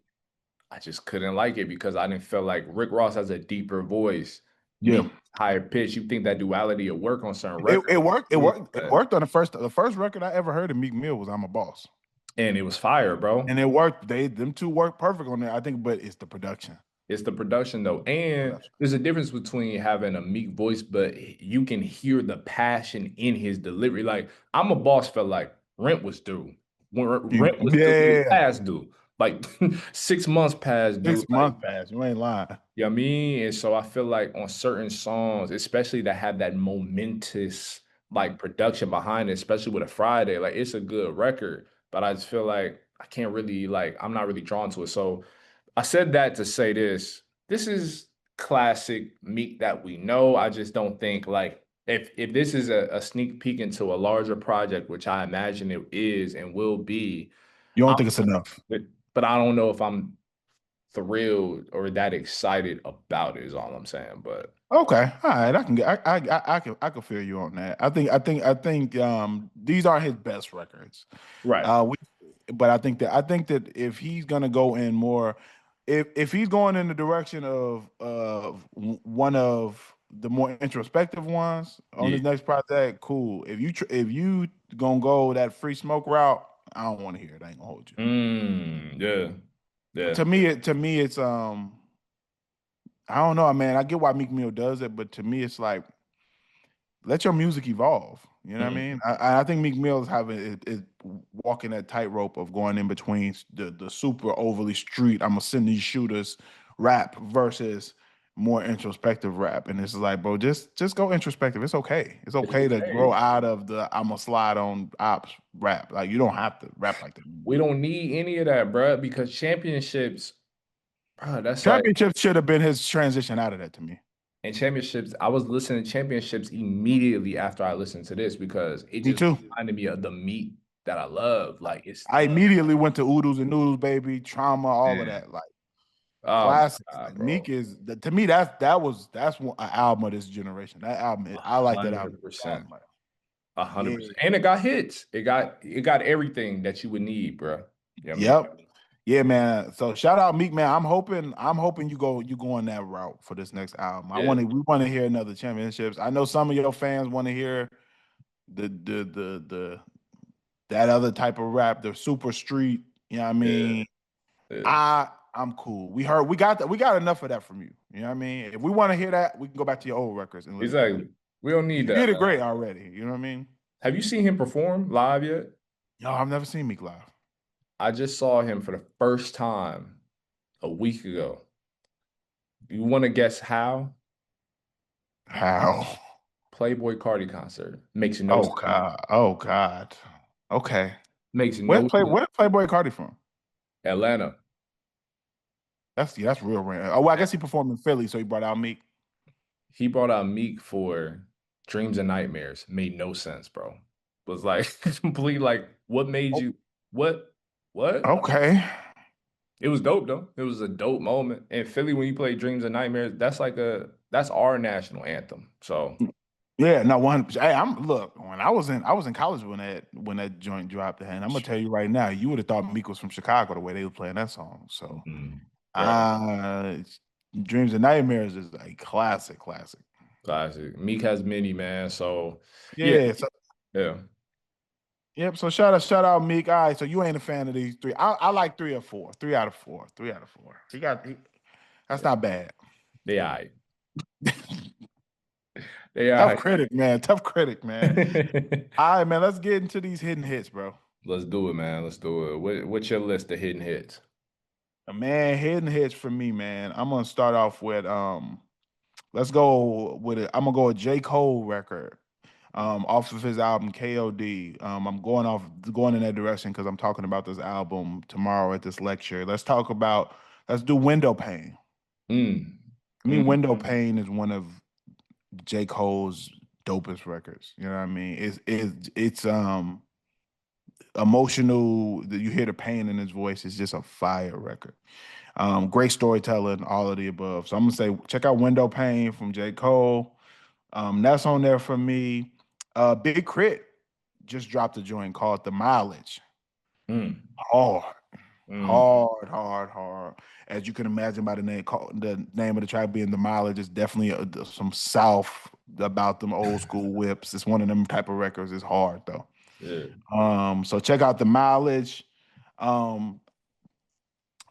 I just couldn't like it because I didn't feel like Rick Ross has a deeper voice,
Yeah,
me higher pitch. You think that duality will work on certain
it
records,
worked. It worked. It
but-
worked on the first record I ever heard of Meek Mill was "I'm a Boss,"
and it was fire, bro.
and it worked. Them two worked perfect on there. I think, but it's the production.
It's the production though. And
Production.
there's a difference between having a Meek voice, but you can hear the passion in his delivery. Like I'm a boss felt like rent was due. When rent was due, it was
Yeah,
past due. Like 6 months past due.
six
Like
months passed. You ain't lying.
you know what I mean? And so I feel like on certain songs, especially that have that momentous like production behind it, especially with a Friday, like it's a good record. But I just feel like I can't really like I'm not really drawn to it. So I said that to say this. This is classic Meek that we know. I just don't think like if this is a sneak peek into a larger project, which I imagine it is and will be,
You don't
I'm
think it's enough?
but I don't know if I'm thrilled or that excited about it is all I'm saying. But
Okay, all right. I can get. I can feel you on that. I think. These are his best records.
right.
We, but I think that if he's gonna go in more, if he's going in the direction of one of the more introspective ones on
Yeah.
his next project, cool. If you gonna go that free smoke route, I don't want to hear it. I ain't gonna hold you.
Yeah. Yeah.
To me, it's I don't know, man. I get why Meek Mill does it, but to me, it's like let your music evolve. You know what I
Mm.
mean? I think Meek Mill is walking that tightrope of going in between the super overly street. I'm gonna send these shooters rap versus more introspective rap, and it's like, bro, just go introspective. It's okay. It's
It's
okay to grow
okay.
out of the I'm gonna slide on ops rap. Like you don't have to rap like that
We
anymore.
don't need any of that, bruh, because championships, bro, that's like
Championship should have been his transition out of that to me.
and championships. I was listening to championships immediately after I listened to this because it
Me
just
too.
reminded me of the meat that I love. Like it's
I immediately went to Oodles and Noodles, baby, Trauma, all of
man.
that. Like
Oh my
classics.
God,
Like Meek
bro.
to me that's one an album of this generation. That album, I like that album.
100%.
Like, yeah,
100%. And it got hits. It got everything that you would need, bro. You know what I mean?
yep, yeah, man. So shout out Meek, man. I'm hoping you go on that route for this next album.
Yeah.
We want to hear another championships. I know some of your fans want to hear the that other type of rap, the super street. You know what I
Yeah.
mean?
Yeah.
I'm cool. We got enough of that from you. You know what I mean? If we want to hear that, we can go back to your old records and listen to that.
Exactly. We don't need
You
that,
did it
man.
great already. You know what I mean?
Have you seen him perform live yet?
Yo, I've never seen Meek live.
I just saw him for the first time a week ago. You want to guess how?
How?
Playboy Cardi concert. Makes no
Oh
sense.
God. Oh God. Okay.
Makes no sense.
Where Playboy Cardi from?
Atlanta.
That's real rare. Oh, well, I guess he performed in Philly, so he brought out Meek.
He brought out Meek for Dreams and Nightmares. Made no sense, bro. Was like complete like what made
Oh,
you what? What?
okay.
It was dope though. It was a dope moment. In Philly, when you play Dreams and Nightmares, that's our national anthem. So
Yeah, no, 100%. Hey, look, when I was in college when that joint dropped, and I'm gonna tell you right now, you would have thought Meek was from Chicago the way they were playing that song. So
mm, bro,
Uh, Dreams and Nightmares is a classic, classic.
Classic. Meek has many, man. So yeah,
Yeah. So
yeah.
yep. So shout out Meek. All right. So you ain't a fan of these three. I like three or four. Three out of four. Three out of four. That's not bad.
They all right. They all
Tough
right.
critic, man. Tough critic, man. All right, man. Let's get into these hidden hits, bro.
Let's do it, man. Let's do it. What's your list of hidden hits?
Man, hidden hits for me, man. I'm gonna start off with let's go with it. I'm gonna go with J. Cole record. Off of his album KOD. I'm going in that direction because I'm talking about this album tomorrow at this lecture. Let's do Window Pane.
Mm.
I mean,
Mm.
Window Pane is one of J. Cole's dopest records. You know what I mean? It's emotional. You hear the pain in his voice. It's just a fire record. Great storytelling, all of the above. So I'm gonna say check out Window Pane from J. Cole. That's on there for me. Big Crit just dropped a joint called The Mileage.
Mm.
Hard,
Mm.
hard, hard, hard. As you can imagine by the name of the track being The Mileage, it's definitely some South about them old school whips. It's one of them type of records. It's hard though.
Yeah.
So check out The Mileage. Um,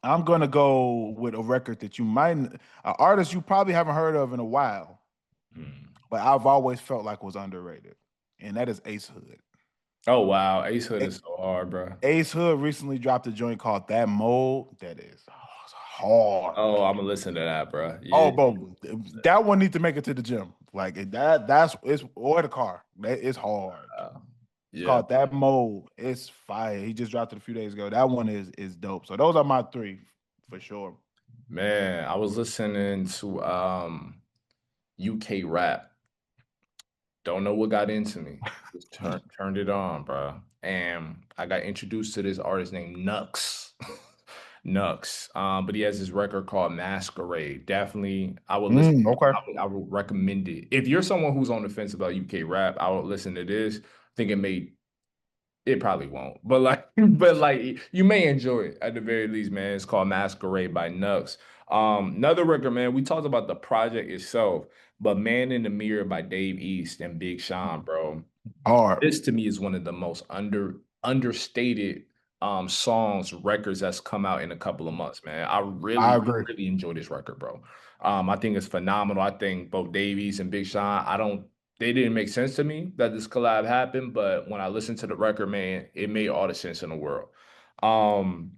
I'm gonna go with a record that an artist you probably haven't heard of in a while,
Mm.
but I've always felt like was underrated, and that is Ace Hood.
Oh wow, Ace Hood
A-
is so hard, bro.
Ace Hood recently dropped a joint called That Mold. That is hard.
Oh, I'm gonna listen to that, bro.
Oh,
Yeah.
bro, that one needs to make it to the gym. Like that's it's or the car. It's hard. It's
Yeah.
called That Mold. It's fire. He just dropped it a few days ago. That one is dope. So those are my three for sure.
Man, I was listening to UK rap. Don't know what got into me. Just turned it on, bro. And I got introduced to this artist named Nux. Nux. But he has this record called Masquerade. Definitely, I would listen.
Okay.
I would recommend it. If you're someone who's on the fence about UK rap, I would listen to this. I think it probably won't, but like, but like, you may enjoy it at the very least, man. It's called Masquerade by Nux. Another record, man. We talked about the project itself, but Man in the Mirror by Dave East and Big Sean, bro.
Hard.
This to me is one of the most understated songs, records that's come out in a couple of months, man. I
I
really,
agree.
really enjoy this record, bro. I think it's phenomenal. I think both Davies and Big Sean, they didn't make sense to me that this collab happened, but when I listened to the record, man, it made all the sense in the world. Um,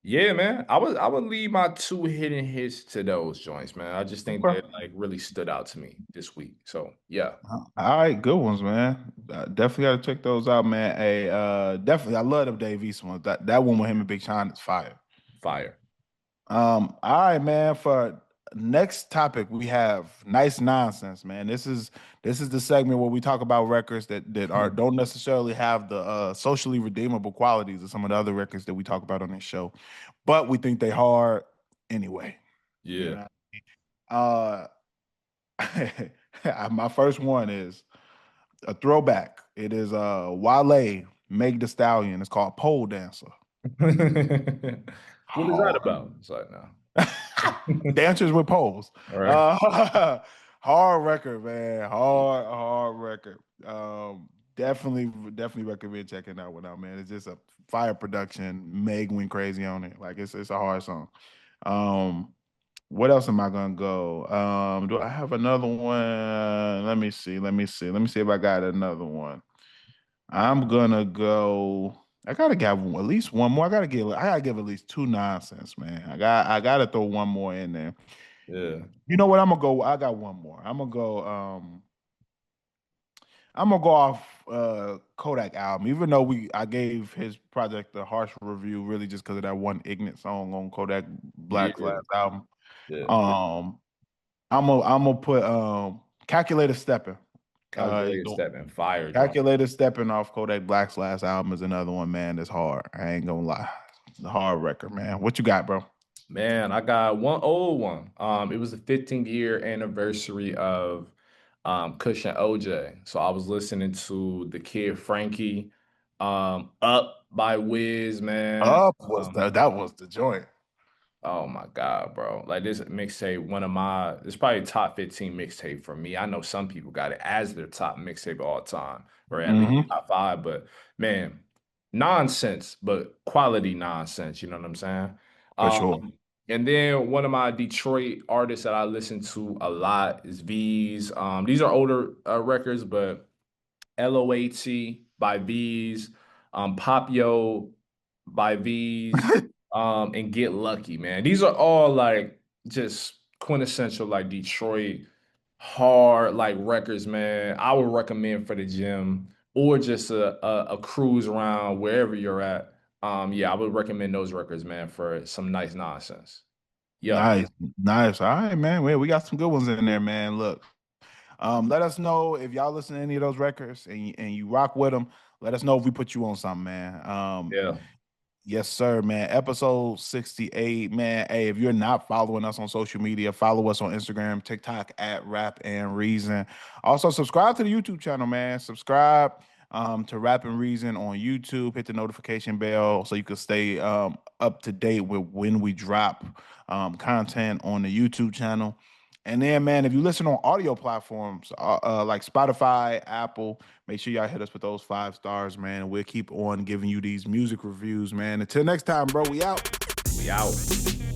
yeah, man. I would leave my two hidden hits to those joints, man. I just think
Okay.
they like really stood out to me this week. So yeah,
All right, good ones, man. Definitely got to check those out, man. Hey, definitely, I love the Dave East ones. That one with him and Big Sean is fire.
fire.
All right, man. For next topic, we have nice nonsense, man. This is the segment where we talk about records that are don't necessarily have the socially redeemable qualities of some of the other records that we talk about on this show, but we think they hard anyway. You
Yeah.
know. Uh, my first one is a throwback. It is Wale, Meg the Stallion. It's called Pole Dancer.
What is that
Hard.
about? It's like no.
Dancers with poles.
All right.
Uh, hard record, man. Hard record. Definitely recommend checking that one out, man. It's just a fire production. Meg went crazy on it. Like it's a hard song. Um, what else am I gonna go? Do I have another one? Let me see. Let me see if I got another one. I'm gonna go. I gotta give at least one more. I gotta give at least two nonsense, man. I gotta throw one more in there.
Yeah.
You know what? I'm gonna go. I got one more. I'm gonna go off Kodak album. Even though I gave his project a harsh review, really just because of that one ignorant song on Kodak Black's
Yeah.
last album.
Yeah.
Um, I'm gonna put Calculator Stepping.
Calculated step and fire drum.
Calculator Stepping off Kodak Black's last album is another one, man. That's hard. I ain't gonna lie. It's a hard record, man. What you got, bro?
Man, I got one old one. It was the 15th year anniversary of Kush and OJ. So I was listening to the Kid Frankie, Up by Wiz, man.
Up was that was the joint.
Oh my God, bro. Like this mixtape, it's probably top 15 mixtape for me. I know some people got it as their top mixtape of all time, or at least
Hmm.
top five, but man, nonsense, but quality nonsense, you know what I'm saying?
For sure.
Um, and then one of my Detroit artists that I listen to a lot is V's. These are older records, but LOAT by V's, Popio by V's, and Get Lucky, man. These are all like just quintessential like Detroit hard like records, man. I would recommend for the gym or just a cruise around wherever you're at. Yeah, I would recommend those records, man, for some nice nonsense. Yeah,
Nice, nice. All right, man. We got some good ones in there, man. Look, let us know if y'all listen to any of those records and you rock with them. Let us know if we put you on something, man.
yeah,
Yes, sir, man. Episode 68, man. Hey, if you're not following us on social media, follow us on Instagram, TikTok at Rap and Reason. Also, subscribe to the YouTube channel, man. Subscribe to Rap and Reason on YouTube. Hit the notification bell so you can stay up to date with when we drop content on the YouTube channel. And then, man, if you listen on audio platforms like Spotify, Apple, make sure y'all hit us with those 5 stars, man. We'll keep on giving you these music reviews, man. Until next time, bro, we out.
we out.